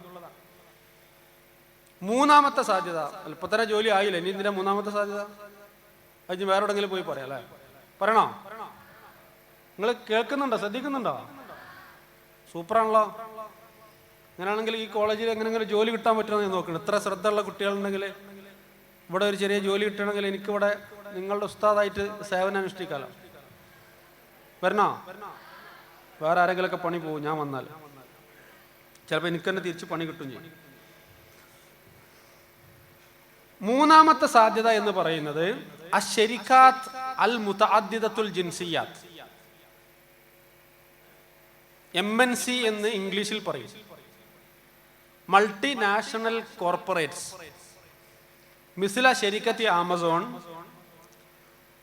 മൂന്നാമത്തെ സാധ്യത, ഇപ്പൊ തന്നെ ജോലി ആയില്ല, ഇനി ഇതിന്റെ മൂന്നാമത്തെ സാധ്യത അത് വേറെ എവിടെങ്കിലും പോയി പറയാം അല്ലേ? പറയണോ? നിങ്ങൾ കേൾക്കുന്നുണ്ടോ? ശ്രദ്ധിക്കുന്നുണ്ടോ? സൂപ്പറാണല്ലോ. അങ്ങനെയാണെങ്കിൽ ഈ കോളേജിൽ എങ്ങനെയെങ്കിലും ജോലി കിട്ടാൻ പറ്റുമെന്ന് ഞാൻ നോക്കണം. ഇത്ര ശ്രദ്ധ ഉള്ള കുട്ടികളുണ്ടെങ്കിൽ ഇവിടെ ഒരു ചെറിയ ജോലി കിട്ടണമെങ്കിൽ എനിക്കിവിടെ നിങ്ങളുടെ ഉസ്താദായിട്ട് സേവനം അനുഷ്ഠിക്കാലോ. വരണോ? വേറെ ആരെങ്കിലൊക്കെ പണി പോകും ഞാൻ വന്നാൽ. ചിലപ്പോൾ എനിക്ക് തന്നെ തിരിച്ച് പണി കിട്ടും ചെയ്യും. മൂന്നാമത്തെ സാധ്യത എന്ന് പറയുന്നത് അശ്ശരിക്കാത്ത് അൽ മുതഅദ്ദിദത്തുൽ ജിൻസിയാത്ത്, MNC എന്ന് ഇംഗ്ലീഷിൽ പറയും. മൾട്ടിനാഷണൽ കോർപ്പറേറ്റ്സ് മിസ്ല ശരിക്കത്ത് ആമസോൺ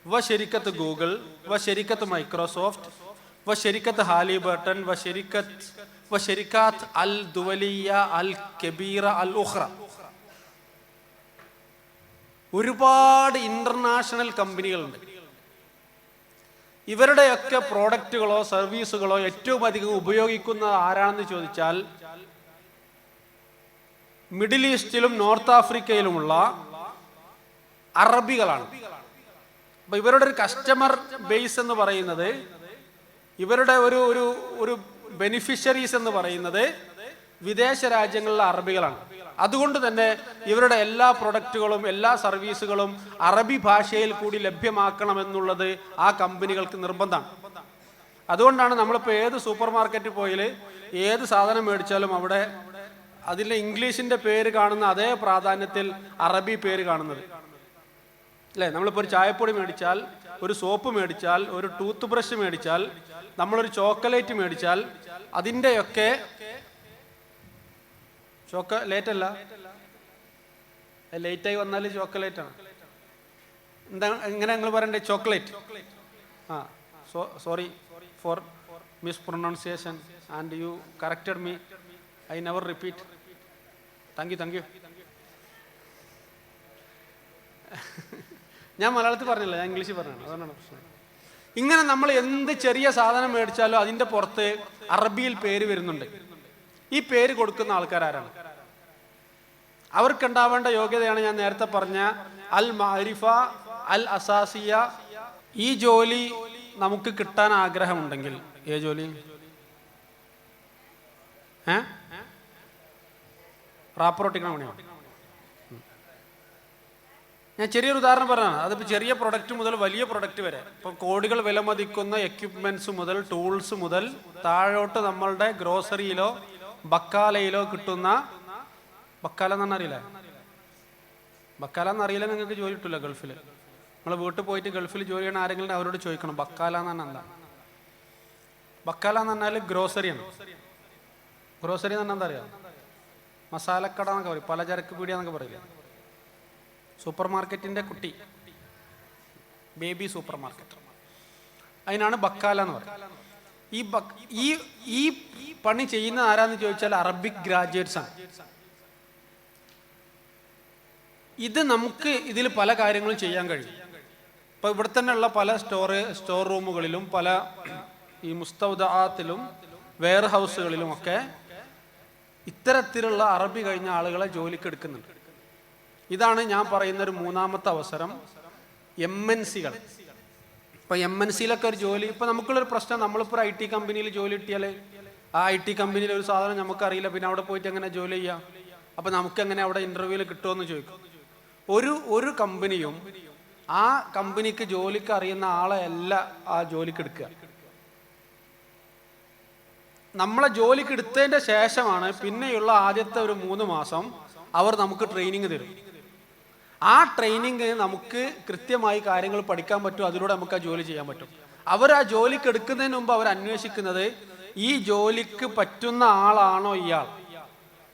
व शरीकत गूगल व शरीकत माइक्रोसॉफ्ट व शरीकत हालीबर्टन व शरीकात अल दुवलिया अल कबीर अल उഖ്റ. ഒരുപാട് ഇന്റർനാഷണൽ കമ്പനികളുണ്ട്. ഇവരുടെയൊക്കെ പ്രോഡക്റ്റുകളോ സർവീസുകളോ ഏറ്റവും അധികം ഉപയോഗിക്കുന്ന ആരാണെന്ന് ചോദിച്ചാൽ മിഡിൽ ഈസ്റ്റിലും നോർത്ത് ആഫ്രിക്കയിലുമുള്ള അറബികളാണ്. അപ്പൊ ഇവരുടെ ഒരു കസ്റ്റമർ ബേസ് എന്ന് പറയുന്നത്, ഇവരുടെ ഒരു ബെനിഫിഷ്യറീസ് എന്ന് പറയുന്നത് വിദേശ രാജ്യങ്ങളിലെ അറബികളാണ്. അതുകൊണ്ട് തന്നെ ഇവരുടെ എല്ലാ പ്രൊഡക്റ്റുകളും എല്ലാ സർവീസുകളും അറബി ഭാഷയിൽ കൂടി ലഭ്യമാക്കണമെന്നുള്ളത് ആ കമ്പനികൾക്ക് നിർബന്ധമാണ്. അതുകൊണ്ടാണ് നമ്മളിപ്പോൾ ഏത് സൂപ്പർ മാർക്കറ്റിൽ പോയാൽ ഏത് സാധനം മേടിച്ചാലും അവിടെ അതിൻ്റെ ഇംഗ്ലീഷിൻ്റെ പേര് കാണുന്ന അതേ പ്രാധാന്യത്തിൽ അറബി പേര് കാണുന്നത് അല്ലേ? നമ്മളിപ്പോൾ ഒരു ചായപ്പൊടി മേടിച്ചാൽ, ഒരു സോപ്പ് മേടിച്ചാൽ, ഒരു ടൂത്ത് ബ്രഷ് മേടിച്ചാൽ, നമ്മളൊരു ചോക്ലേറ്റ് മേടിച്ചാൽ അതിൻ്റെയൊക്കെ ചോക്ലേറ്റ് അല്ല, ലേറ്റായി വന്നാൽ ചോക്ലേറ്റ് ആണ്. എന്താ എങ്ങനെ നിങ്ങൾ പറയണ്ടേ? ചോക്ലേറ്റ്. ആ, sorry for mispronunciation and you corrected me. I never repeat. Thank you. ഞാൻ മലയാളത്തിൽ പറഞ്ഞില്ല, ഞാൻ ഇംഗ്ലീഷിൽ പറഞ്ഞാണ്, അതാണ് പ്രശ്നം. ഇങ്ങനെ നമ്മൾ എന്ത് ചെറിയ സാധനം മേടിച്ചാലും അതിൻ്റെ പുറത്ത് അറബിയിൽ പേര് വരുന്നുണ്ട്. ഈ പേര് കൊടുക്കുന്ന ആൾക്കാരാരാണ്? അവർക്കുണ്ടാവേണ്ട യോഗ്യതയാണ് ഞാൻ നേരത്തെ പറഞ്ഞ അൽ മാരിഫ, അൽ അസാസിയ. ഈ ജോലി നമുക്ക് കിട്ടാൻ ആഗ്രഹമുണ്ടെങ്കിൽ, ജോലി റാപ്പറൊട്ടിക്കണ പണിയാണ്. ഞാൻ ചെറിയൊരു ഉദാഹരണം പറഞ്ഞതാണ്. അതിപ്പോൾ ചെറിയ പ്രൊഡക്റ്റ് മുതൽ വലിയ പ്രൊഡക്റ്റ് വരെ, ഇപ്പം കോടികൾ വിലമതിക്കുന്ന എക്യുപ്മെന്റ്സ് മുതൽ ടൂൾസ് മുതൽ താഴോട്ട് നമ്മളുടെ ഗ്രോസറിയിലോ ബക്കാലയിലോ കിട്ടുന്ന, ബക്കാല എന്ന് അറിയില്ല, ബക്കാല എന്നറിയില്ല നിങ്ങൾക്ക് ജോലി കിട്ടില്ല ഗൾഫിൽ. നിങ്ങൾ വീട്ടിൽ പോയിട്ട് ഗൾഫിൽ ജോലി ചെയ്യണ ആരെങ്കിലും അവരോട് ചോദിക്കണം ബക്കാല എന്ന് പറഞ്ഞാൽ എന്താ. ബക്കാല എന്ന് പറഞ്ഞാൽ ഗ്രോസറിയാണ്. ഗ്രോസറി എന്ന് പറഞ്ഞാൽ എന്താ അറിയാം? മസാലക്കട എന്നൊക്കെ പറയും, പലചരക്ക് പീടിക എന്നൊക്കെ പറയില്ല. സൂപ്പർ മാർക്കറ്റിൻ്റെ കുട്ടി, ബേബി സൂപ്പർ മാർക്കറ്റ്, അതിനാണ് ബക്കാല എന്ന് പറയുന്നത്. ഈ പണി ചെയ്യുന്ന ആരാന്ന് ചോദിച്ചാൽ അറബിക് ഗ്രാജുവേറ്റ്സ് ആണ്. ഇത് നമുക്ക് ഇതിൽ പല കാര്യങ്ങളും ചെയ്യാൻ കഴിയും. ഇപ്പോൾ ഇവിടെ തന്നെയുള്ള പല സ്റ്റോർ റൂമുകളിലും പല ഈ മുസ്തൗദാത്തിലും വെയർ ഹൗസുകളിലും ഒക്കെ ഇത്തരത്തിലുള്ള അറബി കഴിഞ്ഞ ആളുകളെ ജോലിക്ക് എടുക്കുന്നുണ്ട്. ഇതാണ് ഞാൻ പറയുന്ന ഒരു മൂന്നാമത്തെ അവസരം. MNC-കൾ. ഇപ്പൊ MNC-ലൊക്കെ ഒരു ജോലി, ഇപ്പൊ നമുക്കുള്ളൊരു പ്രശ്നം, നമ്മളിപ്പോൾ ഒരു IT കമ്പനിയിൽ ജോലി കിട്ടിയാൽ ആ IT കമ്പനിയിൽ ഒരു സാധനം നമുക്കറിയില്ല, പിന്നെ അവിടെ പോയിട്ട് എങ്ങനെ ജോലി ചെയ്യാം? അപ്പൊ നമുക്ക് എങ്ങനെ അവിടെ ഇന്റർവ്യൂവിൽ കിട്ടുമെന്ന് ചോദിക്കും. ഒരു കമ്പനിയും ആ കമ്പനിക്ക് ജോലിക്ക് അറിയുന്ന ആളെ അല്ല ആ ജോലിക്ക് എടുക്കുക. നമ്മളെ ജോലിക്ക് എടുത്തതിന്റെ ശേഷമാണ് പിന്നെയുള്ള ആദ്യത്തെ ഒരു 3 മാസം അവർ നമുക്ക് ട്രെയിനിങ് തരും. ആ ട്രെയിനിങ് നമുക്ക് കൃത്യമായി കാര്യങ്ങൾ പഠിക്കാൻ പറ്റും, അതിലൂടെ നമുക്ക് ആ ജോലി ചെയ്യാൻ പറ്റും. അവർ ആ ജോലിക്ക് എടുക്കുന്നതിന് മുമ്പ് അവർ അന്വേഷിക്കുന്നത് ഈ ജോലിക്ക് പറ്റുന്ന ആളാണോ ഇയാൾ.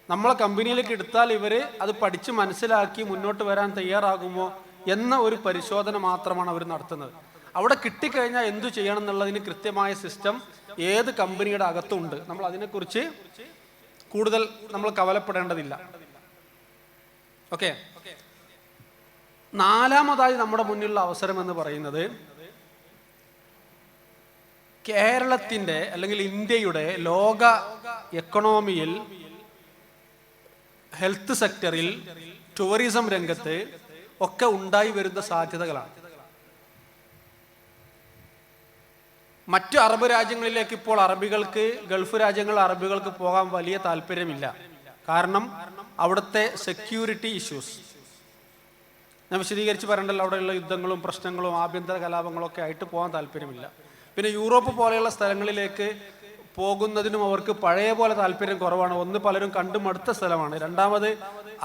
നമ്മളെ കമ്പനിയിലേക്ക് എടുത്താൽ ഇവർ അത് പഠിച്ച് മനസ്സിലാക്കി മുന്നോട്ട് വരാൻ തയ്യാറാകുമോ എന്ന ഒരു പരിശോധന മാത്രമാണ് അവർ നടത്തുന്നത്. അവിടെ കിട്ടിക്കഴിഞ്ഞാൽ എന്തു ചെയ്യണം എന്നുള്ളതിന് കൃത്യമായ സിസ്റ്റം ഏത് കമ്പനിയുടെ അകത്തുണ്ട്. നമ്മൾ അതിനെക്കുറിച്ച് കൂടുതൽ നമ്മൾ കവലപ്പെടേണ്ടതില്ല. ഓക്കെ. നാലാമതായി നമ്മുടെ മുന്നിലുള്ള അവസരം എന്ന് പറയുന്നത് കേരളത്തിൻ്റെ അല്ലെങ്കിൽ ഇന്ത്യയുടെ ലോക എക്കണോമിയിൽ, ഹെൽത്ത് സെക്ടറിൽ, ടൂറിസം രംഗത്ത് ഒക്കെ ഉണ്ടായി വരുന്ന സാധ്യതകളാണ്. മറ്റു അറബ് രാജ്യങ്ങളിലേക്ക് ഇപ്പോൾ ഗൾഫ് രാജ്യങ്ങളിൽ അറബികൾക്ക് പോകാൻ വലിയ താല്പര്യമില്ല. കാരണം അവിടുത്തെ സെക്യൂരിറ്റി ഇഷ്യൂസ് ഞാൻ വിശദീകരിച്ച് പറയണ്ടല്ലോ. അവിടെയുള്ള യുദ്ധങ്ങളും പ്രശ്നങ്ങളും ആഭ്യന്തര കലാപങ്ങളും ഒക്കെ ആയിട്ട് പോകാൻ താല്പര്യമില്ല. പിന്നെ യൂറോപ്പ് പോലെയുള്ള സ്ഥലങ്ങളിലേക്ക് പോകുന്നതിനും അവർക്ക് പഴയ പോലെ താല്പര്യം കുറവാണ്. ഒന്ന്, പലരും കണ്ടുമടുത്ത സ്ഥലമാണ്. രണ്ടാമത്,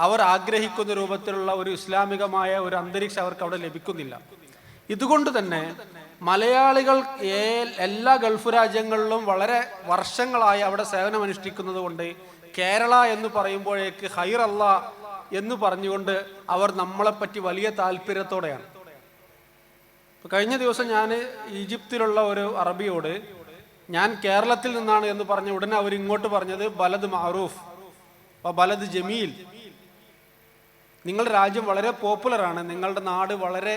അവർ ആഗ്രഹിക്കുന്ന രൂപത്തിലുള്ള ഒരു ഇസ്ലാമികമായ ഒരു അന്തരീക്ഷം അവർക്ക് അവിടെ ലഭിക്കുന്നില്ല. ഇതുകൊണ്ട് തന്നെ മലയാളികൾ എല്ലാ ഗൾഫ് രാജ്യങ്ങളിലും വളരെ വർഷങ്ങളായി അവിടെ സേവനമനുഷ്ഠിക്കുന്നത് കൊണ്ട് കേരള എന്ന് പറയുമ്പോഴേക്ക് ഹൈർ അല്ലാ എന്ന് പറഞ്ഞുകൊണ്ട് അവർ നമ്മളെപ്പറ്റി വലിയ താല്പര്യത്തോടെയാണ്. കഴിഞ്ഞ ദിവസം ഞാൻ ഈജിപ്തിലുള്ള ഒരു അറബിയോട് ഞാൻ കേരളത്തിൽ നിന്നാണ് എന്ന് പറഞ്ഞ ഉടനെ അവർ ഇങ്ങോട്ട് പറഞ്ഞത് ബലദ് മഅറൂഫ്, ബലദ് ജമീൽ, നിങ്ങളുടെ രാജ്യം വളരെ പോപ്പുലറാണ്, നിങ്ങളുടെ നാട് വളരെ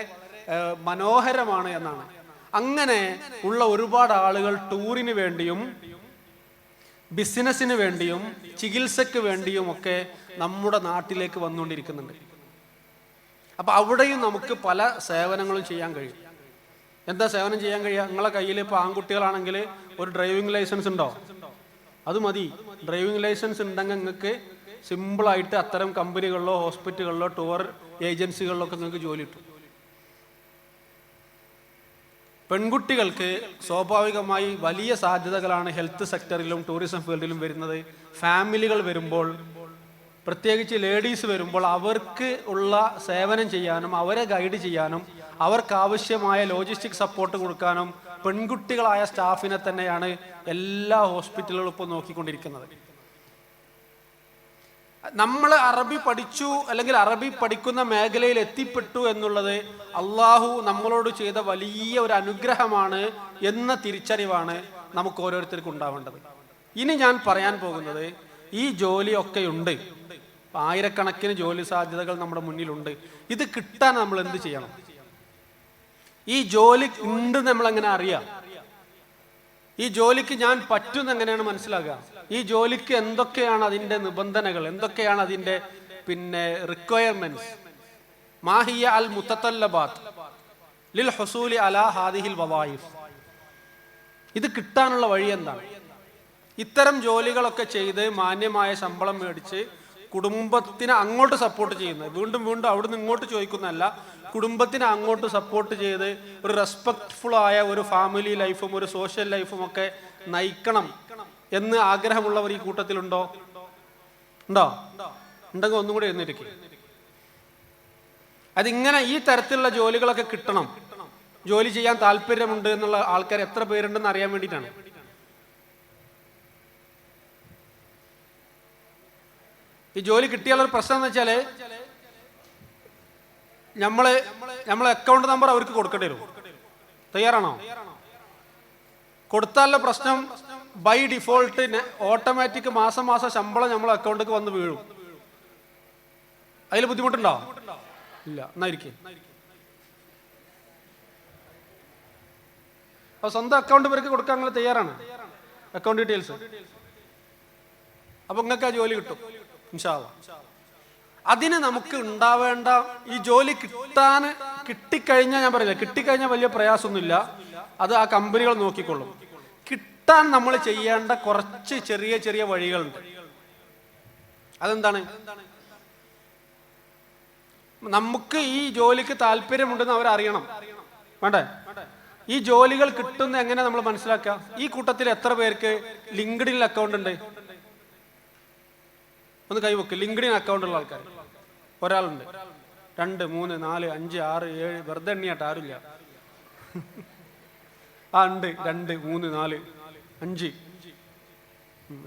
മനോഹരമാണ് എന്നാണ്. അങ്ങനെ ഉള്ള ഒരുപാട് ആളുകൾ ടൂറിന് വേണ്ടിയും ബിസിനസ്സിന് വേണ്ടിയും ചികിത്സക്ക് വേണ്ടിയും ഒക്കെ നമ്മുടെ നാട്ടിലേക്ക് വന്നുകൊണ്ടിരിക്കുന്നുണ്ട്. അപ്പൊ അവിടെയും നമുക്ക് പല സേവനങ്ങളും ചെയ്യാൻ കഴിയും. എന്താ സേവനം ചെയ്യാൻ കഴിയുക? നിങ്ങളെ കയ്യിൽ ഇപ്പോൾ ആൺകുട്ടികളാണെങ്കിൽ ഒരു ഡ്രൈവിംഗ് ലൈസൻസ് ഉണ്ടോ? അത് മതി. ഡ്രൈവിംഗ് ലൈസൻസ് ഉണ്ടെങ്കിൽ നിങ്ങൾക്ക് സിമ്പിളായിട്ട് അത്തരം കമ്പനികളിലോ ഹോസ്പിറ്റലുകളിലോ ടൂർ ഏജൻസികളിലോ ഒക്കെ നിങ്ങൾക്ക് ജോലി കിട്ടും. പെൺകുട്ടികൾക്ക് സ്വാഭാവികമായി വലിയ സാധ്യതകളാണ് ഹെൽത്ത് സെക്ടറിലും ടൂറിസം ഫീൽഡിലും വരുന്നത്. ഫാമിലികൾ വരുമ്പോൾ, പ്രത്യേകിച്ച് ലേഡീസ് വരുമ്പോൾ അവർക്ക് ഉള്ള സേവനം ചെയ്യാനും അവരെ ഗൈഡ് ചെയ്യാനും അവർക്കാവശ്യമായ ലോജിസ്റ്റിക് സപ്പോർട്ട് കൊടുക്കാനും പെൺകുട്ടികളായ സ്റ്റാഫിനെ തന്നെയാണ് എല്ലാ ഹോസ്പിറ്റലുകളും ഇപ്പോൾ നോക്കിക്കൊണ്ടിരിക്കുന്നത്. നമ്മൾ അറബി പഠിച്ചു അല്ലെങ്കിൽ അറബി പഠിക്കുന്ന മേഖലയിൽ എത്തിപ്പെട്ടു എന്നുള്ളത് അള്ളാഹു നമ്മളോട് ചെയ്ത വലിയ ഒരു അനുഗ്രഹമാണ് എന്ന തിരിച്ചറിവാണ് നമുക്ക് ഓരോരുത്തർക്കും ഉണ്ടാവേണ്ടത്. ഇനി ഞാൻ പറയാൻ പോകുന്നത്, ഈ ജോലിയൊക്കെയുണ്ട്, ആയിരക്കണക്കിന് ജോലി സാധ്യതകൾ നമ്മുടെ മുന്നിലുണ്ട്. ഇത് കിട്ടാൻ നമ്മൾ എന്ത് ചെയ്യണം? ഈ ജോലി ഉണ്ട് നമ്മളെങ്ങനെ അറിയാം? ഈ ജോലിക്ക് ഞാൻ പറ്റുന്ന എങ്ങനെയാണ് മനസ്സിലാക്കുക? ഈ ജോലിക്ക് എന്തൊക്കെയാണ് അതിൻ്റെ നിബന്ധനകൾ, എന്തൊക്കെയാണ് അതിൻ്റെ റിക്വയർമെന്റ്സ്? മാഹിയ അൽ മുത്തത്തല്ലബാത്ത് ലിൽ ഹുസൂലി അലാ ഹാദിഹിൽ വവായിഫ്. ഇത് കിട്ടാനുള്ള വഴി എന്താണ്? ഇത്തരം ജോലികളൊക്കെ ചെയ്ത് മാന്യമായ ശമ്പളം മേടിച്ച് കുടുംബത്തിനെ അങ്ങോട്ട് സപ്പോർട്ട് ചെയ്യുന്നത്, വീണ്ടും വീണ്ടും അവിടുന്ന് ഇങ്ങോട്ട് ചോദിക്കുന്നതല്ല, കുടുംബത്തിനെ അങ്ങോട്ട് സപ്പോർട്ട് ചെയ്ത് ഒരു റെസ്പെക്റ്റ്ഫുൾ ആയ ഒരു ഫാമിലി ലൈഫും ഒരു സോഷ്യൽ ലൈഫും ഒക്കെ നയിക്കണം എന്ന് ആഗ്രഹമുള്ളവർ ഈ കൂട്ടത്തിലുണ്ടോ? ഉണ്ടോ? ഉണ്ടെങ്കിൽ ഒന്നും കൂടി എഴുന്നേൽക്ക്. അതിങ്ങനെ ഈ തരത്തിലുള്ള ജോലികളൊക്കെ കിട്ടണം, ജോലി ചെയ്യാൻ താല്പര്യമുണ്ട് എന്നുള്ള ആൾക്കാർ എത്ര പേരുണ്ടെന്ന് അറിയാൻ വേണ്ടിയിട്ടാണ്. ഈ ജോലി കിട്ടിയാലൊരു പ്രശ്നം എന്ന് വെച്ചാല് നമ്മളെ അക്കൗണ്ട് നമ്പർ അവർക്ക് കൊടുക്കേണ്ടി വരും. തയ്യാറാണോ? കൊടുത്താലുള്ള പ്രശ്നം ബൈ ഡിഫോൾട്ട് ഓട്ടോമാറ്റിക് മാസം മാസം ശമ്പളം നമ്മളെ അക്കൗണ്ടിലേക്ക് വന്ന് വീഴും. അതിൽ ബുദ്ധിമുട്ടുണ്ടോ? ഇല്ല. എന്നായിരിക്കും അപ്പൊ സ്വന്തം അക്കൗണ്ട് ഇവർക്ക് കൊടുക്കാൻ നിങ്ങൾ തയ്യാറാണ്? Account details. അപ്പൊ നിങ്ങൾക്ക് ആ ജോലി കിട്ടും ഇൻഷാ അല്ലാഹ്. അതിന് നമുക്ക് ഉണ്ടാവേണ്ട, ഈ ജോലി കിട്ടിക്കഴിഞ്ഞാൽ, ഞാൻ പറയില്ല കിട്ടിക്കഴിഞ്ഞാൽ വലിയ പ്രയാസമൊന്നുമില്ല, അത് ആ കമ്പനികൾ നോക്കിക്കൊള്ളും. കിട്ടാൻ നമ്മൾ ചെയ്യേണ്ട കുറച്ച് ചെറിയ ചെറിയ വഴികളുണ്ട്. അതെന്താണ്? നമുക്ക് ഈ ജോലിക്ക് താല്പര്യമുണ്ടെന്ന് അവരറിയണം, വേണ്ടേ? ഈ ജോലികൾ കിട്ടുന്ന എങ്ങനെ നമ്മൾ മനസ്സിലാക്കാം? ഈ കൂട്ടത്തിൽ എത്ര പേർക്ക് ലിങ്ക്ഡിനിൽ അക്കൗണ്ട് ഉണ്ട്? ഒന്ന് കൈവെക്ക്. ലിങ്ക്ഡിൻ അക്കൗണ്ട് ഉള്ള ആൾക്കാർ ഒരാളുണ്ട്, 2, 3, 4, 5, 6, 7, വെറുതെ എണ്ണിയാട്ട് ആരുമില്ല. ഉണ്ട് 2, 3, 4, 5,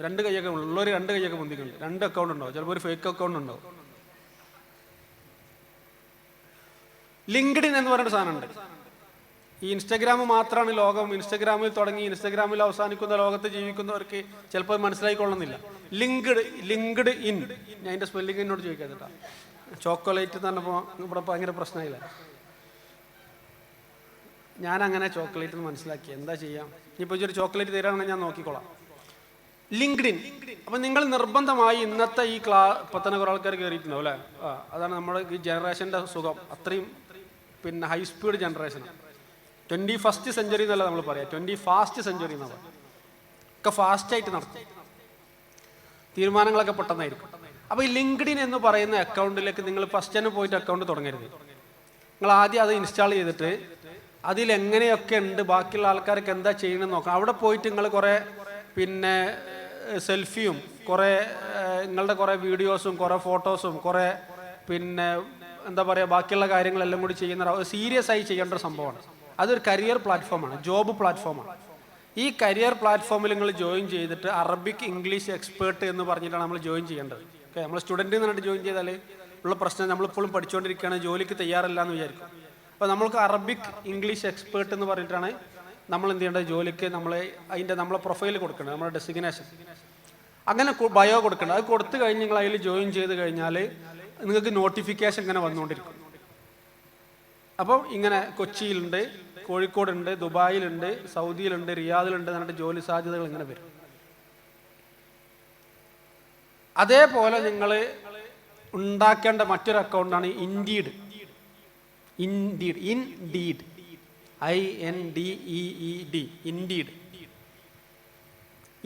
2 കൈയൊക്കെ ഉള്ളവർ 2 കൈയൊക്കെ മുന്തിക്കുന്നുണ്ട്. 2 അക്കൗണ്ട് ഉണ്ടാവും, ചിലപ്പോൾ ഒരു ഫേക്ക് അക്കൗണ്ട് ഉണ്ടാവും. ലിങ്ക്ഡിൻ എന്ന് പറയുന്ന സാധനം ഉണ്ട്. ഈ ഇൻസ്റ്റഗ്രാം മാത്രമാണ് ലോകം. ഇൻസ്റ്റഗ്രാമിൽ തുടങ്ങി ഇൻസ്റ്റഗ്രാമിൽ അവസാനിക്കുന്ന ലോകത്ത് ജീവിക്കുന്നവർക്ക് ചിലപ്പോൾ മനസ്സിലായിക്കൊള്ളുന്നില്ല. ലിങ്ക്ഡ് ഇൻ, ഞാൻ അതിൻ്റെ സ്പെല്ലിംഗ് എന്നോട് ചോദിക്കാം കേട്ടോ. ചോക്കോലേറ്റ് തന്നെ ഇവിടെ ഭയങ്കര പ്രശ്നമില്ല. ഞാൻ അങ്ങനെ ചോക്ലേറ്റ് എന്ന് മനസ്സിലാക്കി, എന്താ ചെയ്യാം? ഇനിയിപ്പോൾ ഒരു ചോക്ലേറ്റ് തരാണെങ്കിൽ ഞാൻ നോക്കിക്കോളാം. ലിങ്ക്ഡിൻ. അപ്പം നിങ്ങൾ നിർബന്ധമായി ഇന്നത്തെ ഈ ഇപ്പം തന്നെ കുറേ ആൾക്കാർ കയറിയിട്ടുണ്ടാവും അല്ലേ? അതാണ് നമ്മുടെ ഈ ജനറേഷൻ്റെ സുഖം. അത്രയും ഹൈ സ്പീഡ് ജനറേഷനാണ്. 21st സെഞ്ച്വറി എന്നല്ല നമ്മൾ പറയാം, 21st സെഞ്ച്വറി എന്നാണ് പറയുക. ഒക്കെ ഫാസ്റ്റായിട്ട് നടത്തും, തീരുമാനങ്ങളൊക്കെ പെട്ടെന്നായിരിക്കും. അപ്പോൾ ഈ ലിങ്ക്ഡിൻ എന്ന് പറയുന്ന അക്കൗണ്ടിലേക്ക് നിങ്ങൾ ഫസ്റ്റ് തന്നെ പോയിട്ട് അക്കൗണ്ട് തുടങ്ങരുത്. നിങ്ങൾ ആദ്യം അത് ഇൻസ്റ്റാൾ ചെയ്തിട്ട് അതിലെങ്ങനെയൊക്കെ ഉണ്ട്, ബാക്കിയുള്ള ആൾക്കാർക്ക് എന്താ ചെയ്യണമെന്ന് നോക്കാം. അവിടെ പോയിട്ട് നിങ്ങൾ കുറേ സെൽഫിയും കുറേ നിങ്ങളുടെ കുറേ വീഡിയോസും കുറേ ഫോട്ടോസും കുറേ എന്താ പറയുക ബാക്കിയുള്ള കാര്യങ്ങളെല്ലാം കൂടി ചെയ്യുന്ന സീരിയസ് ആയി ചെയ്യേണ്ട ഒരു സംഭവമാണ്. അതൊരു കരിയർ പ്ലാറ്റ്ഫോമാണ്, ജോബ് പ്ലാറ്റ്ഫോമാണ്. ഈ കരിയർ പ്ലാറ്റ്ഫോമിൽ നിങ്ങൾ ജോയിൻ ചെയ്തിട്ട് അറബിക് ഇംഗ്ലീഷ് എക്സ്പേർട്ട് എന്ന് പറഞ്ഞിട്ടാണ് നമ്മൾ ജോയിൻ ചെയ്യേണ്ടത്. ഓക്കെ, നമ്മൾ സ്റ്റുഡൻറ്റ് എന്ന് പറഞ്ഞിട്ട് ജോയിൻ ചെയ്താൽ ഉള്ള പ്രശ്നം, നമ്മളിപ്പോഴും പഠിച്ചുകൊണ്ടിരിക്കുകയാണ്, ജോലിക്ക് തയ്യാറല്ല എന്ന് വിചാരിക്കും. അപ്പോൾ നമ്മൾക്ക് അറബിക് ഇംഗ്ലീഷ് എക്സ്പേർട്ട് എന്ന് പറഞ്ഞിട്ടാണ് നമ്മൾ എന്ത് ചെയ്യേണ്ടത്? ജോലിക്ക് നമ്മളെ പ്രൊഫൈൽ കൊടുക്കേണ്ടത്, നമ്മുടെ ഡെസിഗ്നേഷൻ, അങ്ങനെ ബയോ കൊടുക്കേണ്ടത്. അത് കൊടുത്തു കഴിഞ്ഞ് നിങ്ങൾ അതിൽ ജോയിൻ ചെയ്ത് കഴിഞ്ഞാൽ നിങ്ങൾക്ക് നോട്ടിഫിക്കേഷൻ ഇങ്ങനെ വന്നുകൊണ്ടിരിക്കും. അപ്പം ഇങ്ങനെ കൊച്ചിയിലുണ്ട്, കോഴിക്കോടുണ്ട്, ദുബായിലുണ്ട്, സൗദിയിലുണ്ട്, റിയാദിലുണ്ട് എന്നിട്ട് ജോലി സാധ്യതകൾ ഇങ്ങനെ വരും. അതേപോലെ നിങ്ങൾ ഉണ്ടാക്കേണ്ട മറ്റൊരു അക്കൗണ്ടാണ് ഇൻഡീഡ്. Indeed indeed.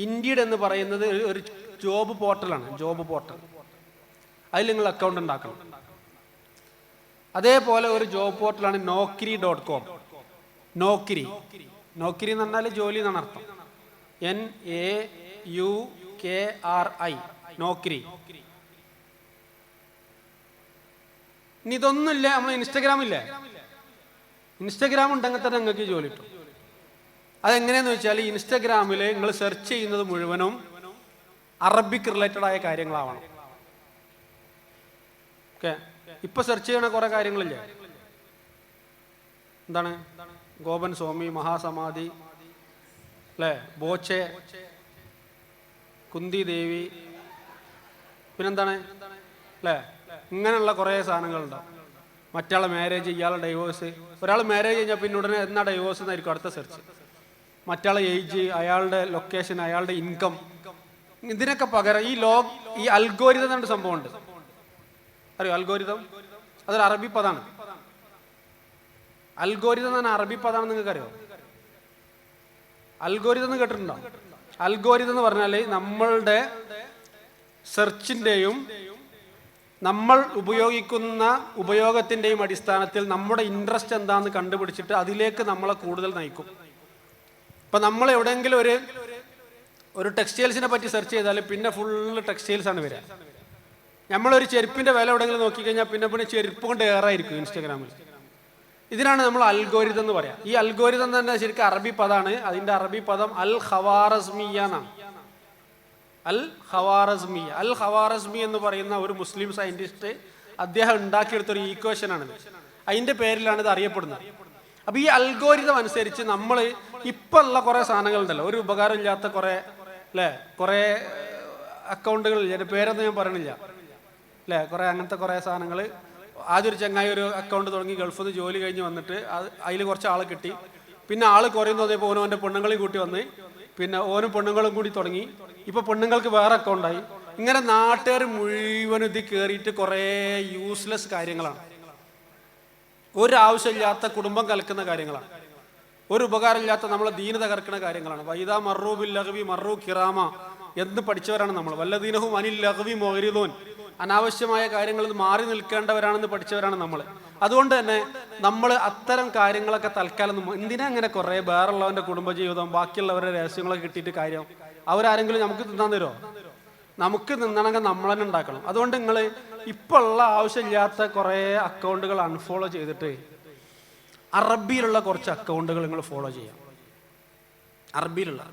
ഇൻഡീഡ് എന്ന് പറയുന്നത് ഒരു ജോബ് പോർട്ടലാണ്. ജോബ് പോർട്ടൽ അതിൽ നിങ്ങൾ അക്കൗണ്ട് ഉണ്ടാക്കണം. അതേപോലെ ഒരു ജോബ് പോർട്ടലാണ് Naukri.com. നോക്കിരി എന്ന് പറഞ്ഞാൽ ജോലി എന്നാണ് അർത്ഥം. NAUKRI നോക്കിരി. ഇനി ഇതൊന്നുമില്ല, നമ്മൾ ഇൻസ്റ്റഗ്രാമില്ലേ, ഇൻസ്റ്റഗ്രാം ഉണ്ടെങ്കിൽ തന്നെ നിങ്ങൾക്ക് ജോലി കിട്ടും. അതെങ്ങനെയാന്ന് വെച്ചാൽ ഇൻസ്റ്റഗ്രാമിൽ നിങ്ങൾ സെർച്ച് ചെയ്യുന്നത് മുഴുവനും അറബിക് റിലേറ്റഡ് ആയ കാര്യങ്ങളാവണം. ഓക്കെ, ഇപ്പൊ സെർച്ച് ചെയ്യണ കുറെ കാര്യങ്ങളില്ലേ, എന്താണ് ഗോപൻ സ്വാമി, മഹാസമാധി, അല്ലേ, ബോച്ചെ, കുന്തി ദേവി, പിന്നെന്താണ്, അല്ലേ, ഇങ്ങനെയുള്ള കുറേ സാധനങ്ങളുണ്ടാവും. മറ്റാളെ മാരേജ്, ഇയാളെ ഡൈവോഴ്സ്. ഒരാൾ മാരേജ് കഴിഞ്ഞാൽ പിന്നെ ഉടനെ എന്നാ ഡൈവോഴ്സ് എന്നായിരിക്കും അടുത്ത സെർച്ച്. മറ്റാളെ ഏജ്, അയാളുടെ ലൊക്കേഷൻ, അയാളുടെ ഇൻകം. ഇതിനൊക്കെ പകരം ഈ അൽഗോരിതം എന്നൊരു സംഭവമുണ്ട്. അറിയോ അൽഗോരിതം? അതൊരു അറബി പദമാണ്. അൽഗോരിതം എന്ന് പറഞ്ഞാൽ അറബി പദമാണ്. നിങ്ങൾക്ക് അറിയോ അൽഗോരിതം എന്ന് കേട്ടിട്ടുണ്ടോ? അൽഗോരിതം എന്ന് പറഞ്ഞാൽ നമ്മളുടെ സെർച്ചിന്റെയും നമ്മൾ ഉപയോഗിക്കുന്ന ഉപയോഗത്തിന്റെയും അടിസ്ഥാനത്തിൽ നമ്മുടെ ഇൻട്രസ്റ്റ് എന്താണെന്ന് കണ്ടുപിടിച്ചിട്ട് അതിലേക്ക് നമ്മളെ കൂടുതൽ നയിക്കും. ഇപ്പൊ നമ്മൾ എവിടെയെങ്കിലും ഒരു ടെക്സ്റ്റൈൽസിനെ പറ്റി സെർച്ച് ചെയ്താൽ പിന്നെ ഫുള്ള് ടെക്സ്റ്റൈൽസ് ആണ് വരിക. നമ്മളൊരു ചെരുപ്പിന്റെ വില എവിടെയെങ്കിലും നോക്കിക്കഴിഞ്ഞാൽ പിന്നെ ചെരുപ്പ് കൊണ്ട് ഏറായിരിക്കും ഇൻസ്റ്റാഗ്രാമിൽ. ഇതിനാണ് നമ്മൾ അൽഗോരിതം എന്ന് പറയാം. ഈ അൽഗോരിതം തന്നെ ശരിക്കും അറബി പദമാണ്. അതിന്റെ അറബി പദം അൽ ഖവാറസ്മിയ എന്നാണ്. അൽ ഖവാറസ്മി എന്ന് പറയുന്ന ഒരു മുസ്ലിം സയന്റിസ്റ്റ്, അദ്ദേഹം ഉണ്ടാക്കിയെടുത്തൊരു ഈക്വേഷൻ ആണിത്. അതിന്റെ പേരിലാണ് ഇത് അറിയപ്പെടുന്നത്. അപ്പൊ ഈ അൽഗോരിതം അനുസരിച്ച് നമ്മൾ ഇപ്പൊ ഉള്ള കുറെ സാധനങ്ങളുണ്ടല്ലോ, ഒരു ഉപകാരം ഇല്ലാത്ത കുറെ, അല്ലെ, കുറെ അക്കൗണ്ടുകൾ, പേരൊന്നും ഞാൻ പറയണില്ല, അല്ലെ, കുറെ അങ്ങനത്തെ കുറെ സാധനങ്ങൾ. ആദ്യം ഒരു ചങ്ങായി ഒരു അക്കൗണ്ട് തുടങ്ങി ഗൾഫിൽ നിന്ന് ജോലി കഴിഞ്ഞ് വന്നിട്ട് അതിൽ കുറച്ച് ആളെ കിട്ടി. പിന്നെ ആള് കുറയുന്ന തോന്നിയപ്പോൾ ഓനും അവൻ്റെ പെണ്ണുങ്ങളെയും കൂട്ടി വന്ന്, പിന്നെ ഓനും പെണ്ണുങ്ങളും കൂടി തുടങ്ങി. ഇപ്പൊ പെണ്ണുങ്ങൾക്ക് വേറെ അക്കൗണ്ടായി. ഇങ്ങനെ നാട്ടുകാർ മുഴുവനും ഇതിൽ കയറിയിട്ട് കുറേ യൂസ്ലെസ് കാര്യങ്ങളാണ്, ഒരാവശ്യമില്ലാത്ത കുടുംബം കലക്കുന്ന കാര്യങ്ങളാണ്, ഒരു ഉപകാരമില്ലാത്ത നമ്മളെ ദീന തകർക്കുന്ന കാര്യങ്ങളാണ്. വൈദാ മർറൂ ബിൽ ലഗ്വി മർറൂ കിറാമ എന്ന് പഠിച്ചവരാണ് നമ്മൾ. വല്ലദീനഹും അനിൽ ലഗ്വി മുഅ്രിദൂൻ, അനാവശ്യമായ കാര്യങ്ങളിൽ മാറി നിൽക്കേണ്ടവരാണെന്ന് പഠിച്ചവരാണ് നമ്മൾ. അതുകൊണ്ട് തന്നെ നമ്മൾ അത്തരം കാര്യങ്ങളൊക്കെ തൽക്കാലം എന്തിനാ അങ്ങനെ കുറേ വേറുള്ളവന്റെ കുടുംബജീവിതം, ബാക്കിയുള്ളവരുടെ രഹസ്യങ്ങളൊക്കെ കിട്ടിയിട്ട് കാര്യം? അവരാരെങ്കിലും നമുക്ക് തിന്നാൻ തരുമോ? നമുക്ക് തിന്നണമെങ്കിൽ നമ്മൾ തന്നെ ഉണ്ടാക്കണം. അതുകൊണ്ട് നിങ്ങൾ ഇപ്പൊ ഉള്ള ആവശ്യമില്ലാത്ത കുറേ അക്കൗണ്ടുകൾ അൺഫോളോ ചെയ്തിട്ട് അറബിയിലുള്ള കുറച്ച് അക്കൗണ്ടുകൾ നിങ്ങൾ ഫോളോ ചെയ്യാം. അറബിയിലുള്ള,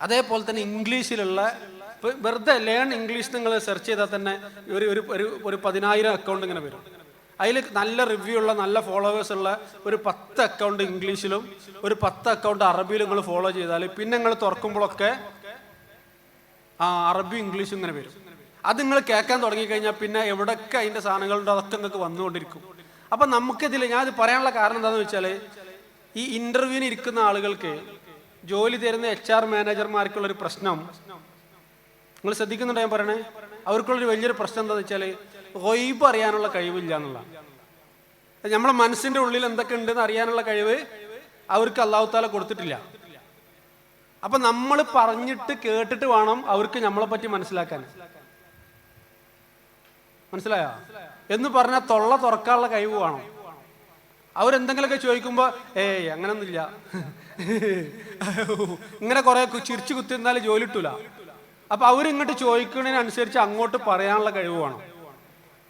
അതേപോലെ തന്നെ ഇംഗ്ലീഷിലുള്ള, വെറുതെ ലേൺ ഇംഗ്ലീഷ് നിങ്ങൾ സെർച്ച് ചെയ്താൽ തന്നെ ഒരു 10,000 അക്കൗണ്ട് ഇങ്ങനെ വരും. അതിൽ നല്ല റിവ്യൂ ഉള്ള, നല്ല ഫോളോവേഴ്സ് ഉള്ള ഒരു 10 അക്കൗണ്ട് ഇംഗ്ലീഷിലും ഒരു 10 അക്കൗണ്ട് അറബിയിലും നിങ്ങൾ ഫോളോ ചെയ്താൽ പിന്നെ നിങ്ങൾ തുറക്കുമ്പോഴൊക്കെ അറബി ഇംഗ്ലീഷും ഇങ്ങനെ വരും. അത് നിങ്ങൾ കേൾക്കാൻ തുടങ്ങിക്കഴിഞ്ഞാൽ പിന്നെ എവിടെയൊക്കെ അതിൻ്റെ സാധനങ്ങളുണ്ടോ അതൊക്കെ നിങ്ങൾക്ക് വന്നുകൊണ്ടിരിക്കും. അപ്പം നമുക്കിതിൽ ഞാനിത് പറയാനുള്ള കാരണം എന്താണെന്ന് വെച്ചാൽ, ഈ ഇന്റർവ്യൂവിന് ഇരിക്കുന്ന ആളുകൾക്ക്, ജോലി തരുന്ന HR മാനേജർമാർക്കുള്ളൊരു പ്രശ്നം നിങ്ങൾ ശ്രദ്ധിക്കുന്നുണ്ടോ ഞാൻ പറയണേ? അവർക്കുള്ളൊരു വലിയൊരു പ്രശ്നം എന്താണെന്ന് വെച്ചാൽ ഗൈബ് അറിയാനുള്ള കഴിവില്ല എന്നുള്ള. നമ്മളെ മനസ്സിന്റെ ഉള്ളിൽ എന്തൊക്കെ ഉണ്ടെന്ന് അറിയാനുള്ള കഴിവ് അവർക്ക് അല്ലാഹു തആല കൊടുത്തിട്ടില്ല. അപ്പൊ നമ്മൾ പറഞ്ഞിട്ട് കേട്ടിട്ട് വേണം അവർക്ക് നമ്മളെ പറ്റി മനസ്സിലാക്കാൻ. മനസ്സിലായോ? എന്ന് പറഞ്ഞാൽ തൊള്ള തുറക്കാനുള്ള കഴിവ് വേണം. അവരെന്തെങ്കിലുമൊക്കെ ചോദിക്കുമ്പോ അങ്ങനൊന്നുമില്ല, ഇങ്ങനെ കുറെ ചിരിച്ചു കുത്തിരുന്നാൽ ജോലി കിട്ടൂല. അപ്പൊ അവരിങ്ങോട്ട് ചോദിക്കുന്നതിനനുസരിച്ച് അങ്ങോട്ട് പറയാനുള്ള കഴിവ് വേണം.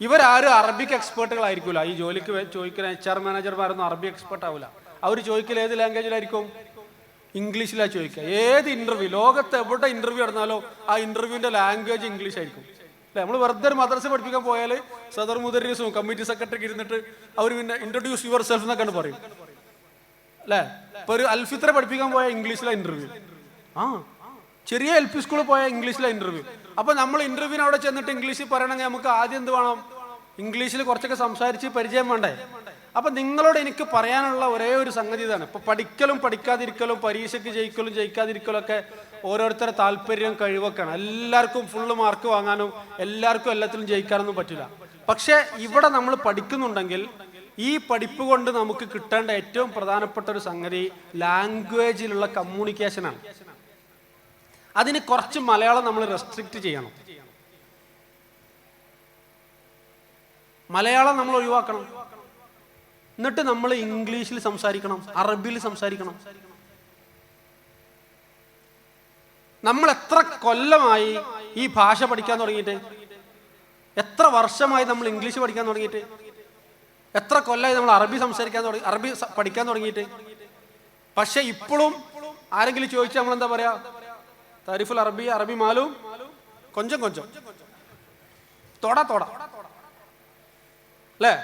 ഇവരാരും അറബിക് എക്സ്പേർട്ടുകളായിരിക്കൂല. ഈ ജോലിക്ക് ചോദിക്കുന്ന HR മാനേജർമാരൊന്നും അറബി എക്സ്പേർട്ട് ആവില്ല. അവർ ചോദിക്കൽ ഏത് ലാംഗ്വേജിലായിരിക്കും? ഇംഗ്ലീഷിലാണ് ചോദിക്കുക. ഏത് ഇന്റർവ്യൂ, ലോകത്ത് എവിടെ ഇന്റർവ്യൂ നടന്നാലോ ആ ഇന്റർവ്യൂവിന്റെ ലാംഗ്വേജ് ഇംഗ്ലീഷ് ആയിരിക്കും. അല്ലെ, നമ്മൾ വെറുതെ ഒരു മദ്രസ പഠിപ്പിക്കാൻ പോയാൽ സദർ മുദരീസും കമ്മിറ്റി സെക്രട്ടറിക്ക് ഇരുന്നിട്ട് അവർ പിന്നെ ഇൻട്രൊഡ്യൂസ് യുവർ സെൽഫ് എന്നൊക്കെയാണ് പറയും. അല്ലെ, ഇപ്പൊ ഒരു അൽഫിത്ര പഠിപ്പിക്കാൻ പോയ ഇംഗ്ലീഷിലാണ് ഇന്റർവ്യൂ. ചെറിയ LP സ്കൂളിൽ പോയ ഇംഗ്ലീഷിലെ ഇന്റർവ്യൂ. അപ്പൊ നമ്മൾ ഇന്റർവ്യൂവിന് അവിടെ ചെന്നിട്ട് ഇംഗ്ലീഷിൽ പറയണമെങ്കിൽ നമുക്ക് ആദ്യം എന്ത് വേണം? ഇംഗ്ലീഷിൽ കുറച്ചൊക്കെ സംസാരിച്ച് പരിചയം വേണ്ടേ? അപ്പൊ നിങ്ങളോട് എനിക്ക് പറയാനുള്ള ഒരേ ഒരു സംഗതി ഇതാണ്. ഇപ്പൊ പഠിക്കലും പഠിക്കാതിരിക്കലും, പരീക്ഷയ്ക്ക് ജയിക്കലും ജയിക്കാതിരിക്കലും ഒക്കെ ഓരോരുത്തരുടെ താല്പര്യം, കഴിവൊക്കെയാണ്. എല്ലാവർക്കും ഫുള്ള് മാർക്ക് വാങ്ങാനും എല്ലാവർക്കും എല്ലാത്തിലും ജയിക്കാനൊന്നും പറ്റില്ല. പക്ഷെ ഇവിടെ നമ്മൾ പഠിക്കുന്നുണ്ടെങ്കിൽ ഈ പഠിപ്പ് കൊണ്ട് നമുക്ക് കിട്ടേണ്ട ഏറ്റവും പ്രധാനപ്പെട്ട ഒരു സംഗതി ലാംഗ്വേജിലുള്ള കമ്മ്യൂണിക്കേഷനാണ്. അതിന് കുറച്ച് മലയാളം നമ്മൾ റെസ്ട്രിക്റ്റ് ചെയ്യണം. മലയാളം നമ്മൾ ഒഴിവാക്കണം. എന്നിട്ട് നമ്മൾ ഇംഗ്ലീഷിൽ സംസാരിക്കണം, അറബിയിൽ സംസാരിക്കണം. നമ്മൾ എത്ര കൊല്ലമായി ഈ ഭാഷ പഠിക്കാൻ തുടങ്ങിയിട്ട്? എത്ര വർഷമായി നമ്മൾ ഇംഗ്ലീഷ് പഠിക്കാൻ തുടങ്ങിയിട്ട്? എത്ര കൊല്ലമായി നമ്മൾ അറബി പഠിക്കാൻ തുടങ്ങിയിട്ട്? പക്ഷെ ഇപ്പോഴും ആരെങ്കിലും ചോദിച്ചാൽ നമ്മളെന്താ പറയാ? താരിഫുൽ അറബി, അറബി മാലും കൊഞ്ചം കൊഞ്ചം, തൊട തൊട, അല്ലേ?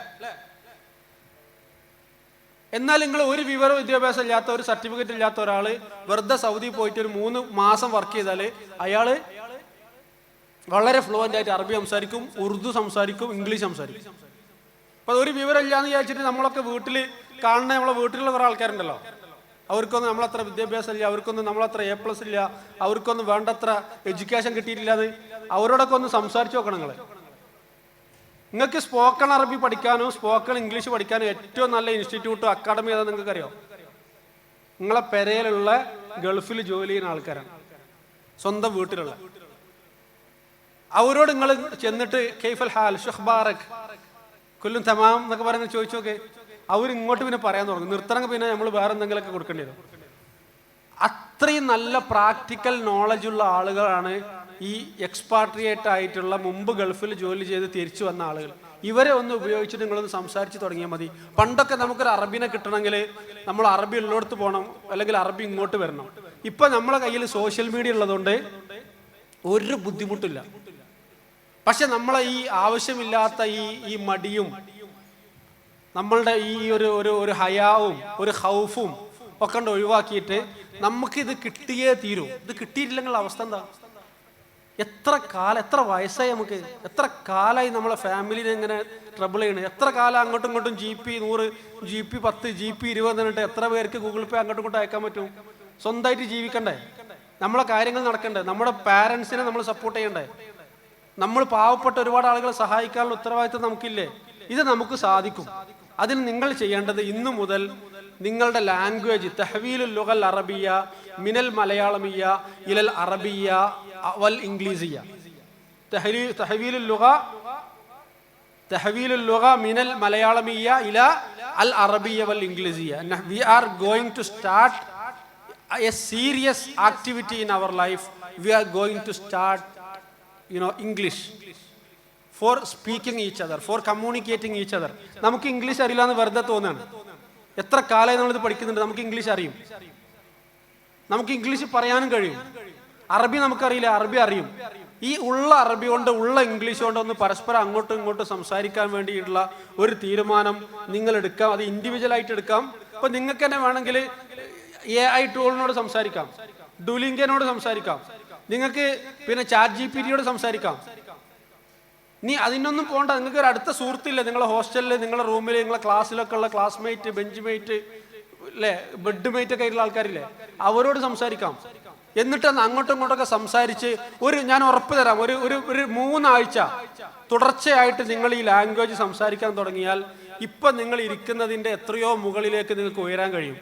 എന്നാൽ നിങ്ങൾ ഒരു വിവരവും വിദ്യാഭ്യാസം ഇല്ലാത്ത, ഒരു സർട്ടിഫിക്കറ്റ് ഇല്ലാത്ത ഒരാൾ വെറുതെ സൗദി പോയിട്ട് ഒരു 3 മാസം വർക്ക് ചെയ്താൽ അയാൾ വളരെ ഫ്ലുവൻ്റ് ആയിട്ട് അറബി സംസാരിക്കും, ഉറുദു സംസാരിക്കും, ഇംഗ്ലീഷ് സംസാരിക്കും. അപ്പൊ ഒരു വിവരം ഇല്ലാന്ന് വിചാരിച്ചിട്ട് നമ്മളൊക്കെ വീട്ടിൽ കാണുന്ന നമ്മളെ വീട്ടിലുള്ള കുറേ ആൾക്കാരുണ്ടല്ലോ, അവർക്കൊന്നും നമ്മളത്ര വിദ്യാഭ്യാസം ഇല്ല, അവർക്കൊന്നും നമ്മളത്ര A+ ഇല്ല, അവർക്കൊന്നും വേണ്ടത്ര എഡ്യൂക്കേഷൻ കിട്ടിയിട്ടില്ലാതെ അവരോടൊക്കെ ഒന്ന് സംസാരിച്ച് നോക്കണം. നിങ്ങൾക്ക് സ്പോക്കൺ അറബി പഠിക്കാനും സ്പോക്കൺ ഇംഗ്ലീഷ് പഠിക്കാനും ഏറ്റവും നല്ല ഇൻസ്റ്റിറ്റ്യൂട്ടും അക്കാഡമി ഏതാ നിങ്ങൾക്ക് അറിയോ? നിങ്ങളെ പെരയിലുള്ള ഗൾഫിൽ ജോലി ചെയ്യുന്ന ആൾക്കാരാണ്, സ്വന്തം വീട്ടിലുള്ള. അവരോട് നിങ്ങൾ ചെന്നിട്ട് കൈഫൽ ഹാൽ ഷുഹ്ബാറക് കൊല്ലും തമാം എന്നൊക്കെ പറയുന്നത് ചോദിച്ചു നോക്കെ, അവർ ഇങ്ങോട്ട് പിന്നെ പറയാൻ തുടങ്ങും. നിർത്തണമെങ്കിൽ പിന്നെ നമ്മൾ വേറെ എന്തെങ്കിലുമൊക്കെ കൊടുക്കേണ്ടി വരും. അത്രയും നല്ല പ്രാക്ടിക്കൽ നോളജ് ഉള്ള ആളുകളാണ് ഈ എക്സ്പാട്രിയേറ്റ് ആയിട്ടുള്ള, മുമ്പ് ഗൾഫിൽ ജോലി ചെയ്ത് തിരിച്ചു വന്ന ആളുകൾ. ഇവരെ ഒന്ന് ഉപയോഗിച്ചിട്ട് നിങ്ങളൊന്ന് സംസാരിച്ച് തുടങ്ങിയാൽ മതി. പണ്ടൊക്കെ നമുക്കൊരു അറബിനെ കിട്ടണമെങ്കിൽ നമ്മൾ അറബി ഉള്ളിടത്ത് പോകണം, അല്ലെങ്കിൽ അറബി ഇങ്ങോട്ട് വരണം. ഇപ്പം നമ്മളെ കയ്യിൽ സോഷ്യൽ മീഡിയ ഉള്ളതുകൊണ്ട് ഒരു ബുദ്ധിമുട്ടില്ല. പക്ഷെ നമ്മളെ ഈ ആവശ്യമില്ലാത്ത ഈ മടിയും നമ്മളുടെ ഈ ഒരു ഹയാവും ഒരു ഹൗഫും ഒക്കെ കൊണ്ട് ഒഴിവാക്കിയിട്ട് നമുക്കിത് കിട്ടിയേ തീരൂ. ഇത് കിട്ടിയിട്ടില്ലെങ്കിൽ അവസ്ഥ എന്താ? എത്ര വയസ്സായി നമുക്ക്? എത്ര കാലമായി നമ്മളെ ഫാമിലിനെ ഇങ്ങനെ ട്രബിൾ ചെയ്യണത്? എത്ര കാലം അങ്ങോട്ടും ഇങ്ങോട്ടും GB 100, GB 10, GB 20 എന്നിട്ട് എത്ര പേർക്ക് ഗൂഗിൾ പേ അങ്ങോട്ടും ഇങ്ങോട്ടും അയക്കാൻ പറ്റും? സ്വന്തമായിട്ട് ജീവിക്കണ്ടേ? നമ്മളെ കാര്യങ്ങൾ നടക്കണ്ടേ? നമ്മുടെ പാരൻസിനെ നമ്മൾ സപ്പോർട്ട് ചെയ്യണ്ടേ? നമ്മൾ പാവപ്പെട്ട ഒരുപാട് ആളുകളെ സഹായിക്കാനുള്ള ഉത്തരവാദിത്വം നമുക്കില്ലേ? ഇത് നമുക്ക് സാധിക്കും. അതിന് നിങ്ങൾ ചെയ്യേണ്ടത് ഇന്നു മുതൽ നിങ്ങളുടെ ലാംഗ്വേജ് തഹ്വീലുൽ ലുഗൽ അറബിയ മിനൽ മലയാളമിയ ഇലൽ അറബിയ വൽ ഇംഗ്ലീസിയ, തഹ്വീലുൽ ലുഗ മിനൽ മലയാളമിയ ഇല അൽ അറബിയ വൽ ഇംഗ്ലീസിയ. We are going to start a serious activity in our life. We are going to start English for speaking each other, for communicating each other. നമുക്ക് ഇംഗ്ലീഷ് അറിയില്ല എന്ന് വെറുതെ തോന്നുകയാണ്. എത്ര കാലമായി നമ്മളിത് പഠിക്കുന്നുണ്ട്. നമുക്ക് ഇംഗ്ലീഷ് അറിയും, നമുക്ക് ഇംഗ്ലീഷ് പറയാനും കഴിയും. അറബി നമുക്കറിയില്ല, അറബി അറിയും. ഈ ഉള്ള അറബി കൊണ്ട് ഉള്ള ഇംഗ്ലീഷ് കൊണ്ട് ഒന്ന് പരസ്പരം അങ്ങോട്ടും ഇങ്ങോട്ടും സംസാരിക്കാൻ വേണ്ടിയിട്ടുള്ള ഒരു തീരുമാനം നിങ്ങൾ എടുക്കാം. അത് ഇൻഡിവിജ്വൽ ആയിട്ട് എടുക്കാം. ഇപ്പൊ നിങ്ങൾക്ക് തന്നെ വേണമെങ്കിൽ AI ടൂളിനോട് സംസാരിക്കാം, ഡുലിംഗനോട് സംസാരിക്കാം, നിങ്ങൾക്ക് പിന്നെ ചാറ്റ് GPT സംസാരിക്കാം. നീ അതിനൊന്നും പോകണ്ട. നിങ്ങൾക്ക് ഒരു അടുത്ത സുഹൃത്തില്ലേ നിങ്ങളെ ഹോസ്റ്റലിൽ, നിങ്ങളുടെ റൂമിൽ, നിങ്ങളെ ക്ലാസ്സിലൊക്കെ ഉള്ള ക്ലാസ്മേറ്റ്, ബെഞ്ച് മേറ്റ്, അല്ലേ, ബെഡ് മേറ്റ് ഒക്കെ ആയിട്ടുള്ള ആൾക്കാരില്ലേ, അവരോട് സംസാരിക്കാം. എന്നിട്ട് അങ്ങോട്ടും ഇങ്ങോട്ടൊക്കെ സംസാരിച്ച് ഞാൻ ഉറപ്പ് തരാം, ഒരു 3 ആഴ്ച തുടർച്ചയായിട്ട് നിങ്ങൾ ഈ ലാംഗ്വേജ് സംസാരിക്കാൻ തുടങ്ങിയാൽ ഇപ്പം നിങ്ങൾ ഇരിക്കുന്നതിൻ്റെ എത്രയോ മുകളിലേക്ക് നിങ്ങൾക്ക് ഉയരാൻ കഴിയും.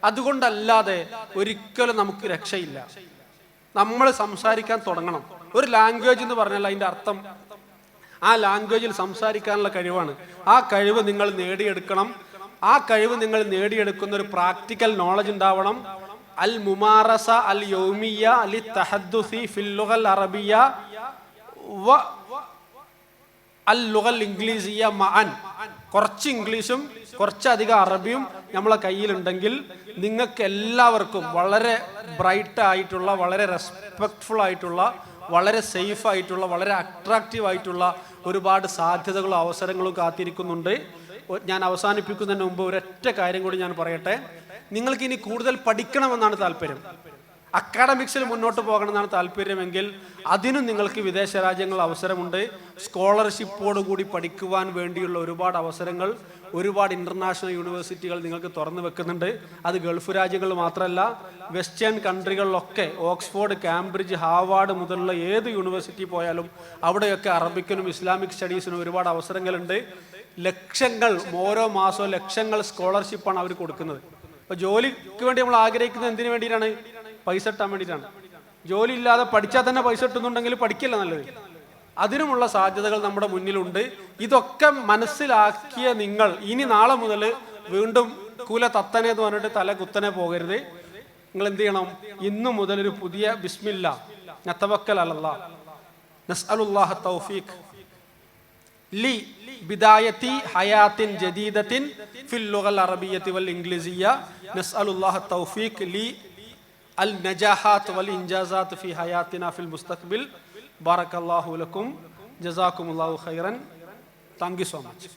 അതുകൊണ്ടല്ലാതെ ഒരിക്കലും നമുക്ക് രക്ഷയില്ല. നമ്മൾ സംസാരിക്കാൻ തുടങ്ങണം. ഒരു ലാംഗ്വേജ് എന്ന് പറഞ്ഞാൽ അതിൻ്റെ അർത്ഥം ആ ലാംഗ്വേജിൽ സംസാരിക്കാനുള്ള കഴിവാണ്. ആ കഴിവ് നിങ്ങൾ നേടിയെടുക്കണം. ആ കഴിവ് നിങ്ങൾ നേടിയെടുക്കുന്ന ഒരു പ്രാക്ടിക്കൽ നോളജ് ഉണ്ടാവണം. അൽ മുമാറസ അൽ യൗമിയ അലി തഹദ്ദുസി ഫിൽ ലുഗൽ അറബിയ വ അൽ ലുഗൽ ഇംഗ്ലീസിയ മഅൻ. കുറച്ച് ഇംഗ്ലീഷും കുറച്ചധികം അറബിയും നമ്മളെ കയ്യിലുണ്ടെങ്കിൽ നിങ്ങൾക്ക് എല്ലാവർക്കും വളരെ ബ്രൈറ്റ് ആയിട്ടുള്ള, വളരെ റെസ്പെക്ട്ഫുൾ ആയിട്ടുള്ള, വളരെ സേഫ് ആയിട്ടുള്ള, വളരെ അട്രാക്റ്റീവ് ആയിട്ടുള്ള ഒരുപാട് സാധ്യതകളും അവസരങ്ങളും കാത്തിരിക്കുന്നുണ്ട്. ഞാൻ അവസാനിപ്പിക്കുന്നതിന് മുമ്പ് ഒരൊറ്റ കാര്യം കൂടി ഞാൻ പറയട്ടെ. നിങ്ങൾക്ക് ഇനി കൂടുതൽ പഠിക്കണമെന്നാണ് താല്പര്യം, അക്കാഡമിക്സിൽ മുന്നോട്ട് പോകണമെന്നാണ് താല്പര്യമെങ്കിൽ അതിനും നിങ്ങൾക്ക് വിദേശ രാജ്യങ്ങളിൽ അവസരമുണ്ട്. സ്കോളർഷിപ്പോടുകൂടി പഠിക്കുവാൻ വേണ്ടിയുള്ള ഒരുപാട് അവസരങ്ങൾ ഒരുപാട് ഇൻ്റർനാഷണൽ യൂണിവേഴ്സിറ്റികൾ നിങ്ങൾക്ക് തുറന്നു വെക്കുന്നുണ്ട്. അത് ഗൾഫ് രാജ്യങ്ങൾ മാത്രമല്ല, വെസ്റ്റേൺ കൺട്രികളിലൊക്കെ ഓക്സ്ഫോർഡ്, കാംബ്രിഡ്ജ്, ഹാർവാർഡ് മുതലുള്ള ഏത് യൂണിവേഴ്സിറ്റി പോയാലും അവിടെയൊക്കെ അറബിക്കിനും ഇസ്ലാമിക് സ്റ്റഡീസിനും ഒരുപാട് അവസരങ്ങളുണ്ട്. ലക്ഷങ്ങൾ, ഓരോ മാസവും ലക്ഷങ്ങൾ സ്കോളർഷിപ്പാണ് അവർ കൊടുക്കുന്നത്. അപ്പോൾ ജോലിക്ക് വേണ്ടി നമ്മൾ ആഗ്രഹിക്കുന്നത് എന്തിനു വേണ്ടിയിട്ടാണ്? പൈസ ഇട്ടാൻ വേണ്ടിയിട്ടാണ്. ജോലി ഇല്ലാതെ പഠിച്ചാൽ തന്നെ പൈസ ഇട്ടുന്നുണ്ടെങ്കിൽ പഠിക്കല്ല നല്ലത്. അതിനുമുള്ള സാധ്യതകൾ നമ്മുടെ മുന്നിലുണ്ട്. ഇതൊക്കെ മനസ്സിലാക്കിയ നിങ്ങൾ ഇനി നാളെ മുതൽ വീണ്ടും കൂല തത്തനെ എന്ന് പറഞ്ഞിട്ട് തല കുത്തനെ പോകരുത്. നിങ്ങൾ എന്ത് ചെയ്യണം? ഇന്നു മുതൽ ഒരു പുതിയ ബിസ്മില്ല നതവക്കൽ അലല്ലാഹ് നസ്അലുല്ലാഹ തൗഫീഖ് ലി ബിദായത്തി ഹയാത്തിൻ ജദീദത്തിൻ ഫിൽ ലുഗൽ അറബിയ്യത്തി വൽ ഇംഗ്ലീസിയ്യ നസ്അലുല്ലാഹ തൗഫീഖ് ലി അൽ നജാഹാത്ത് വൽ ഇൻജാസാത്ത് ഫി ഹയാത്തിന ഫിൽ മുസ്തഖ്ബിൽ. ബാറക്കല്ലാഹു ലക്കും ജസാക്കുമുല്ലാഹു ഖൈറൻ. Thank you so much.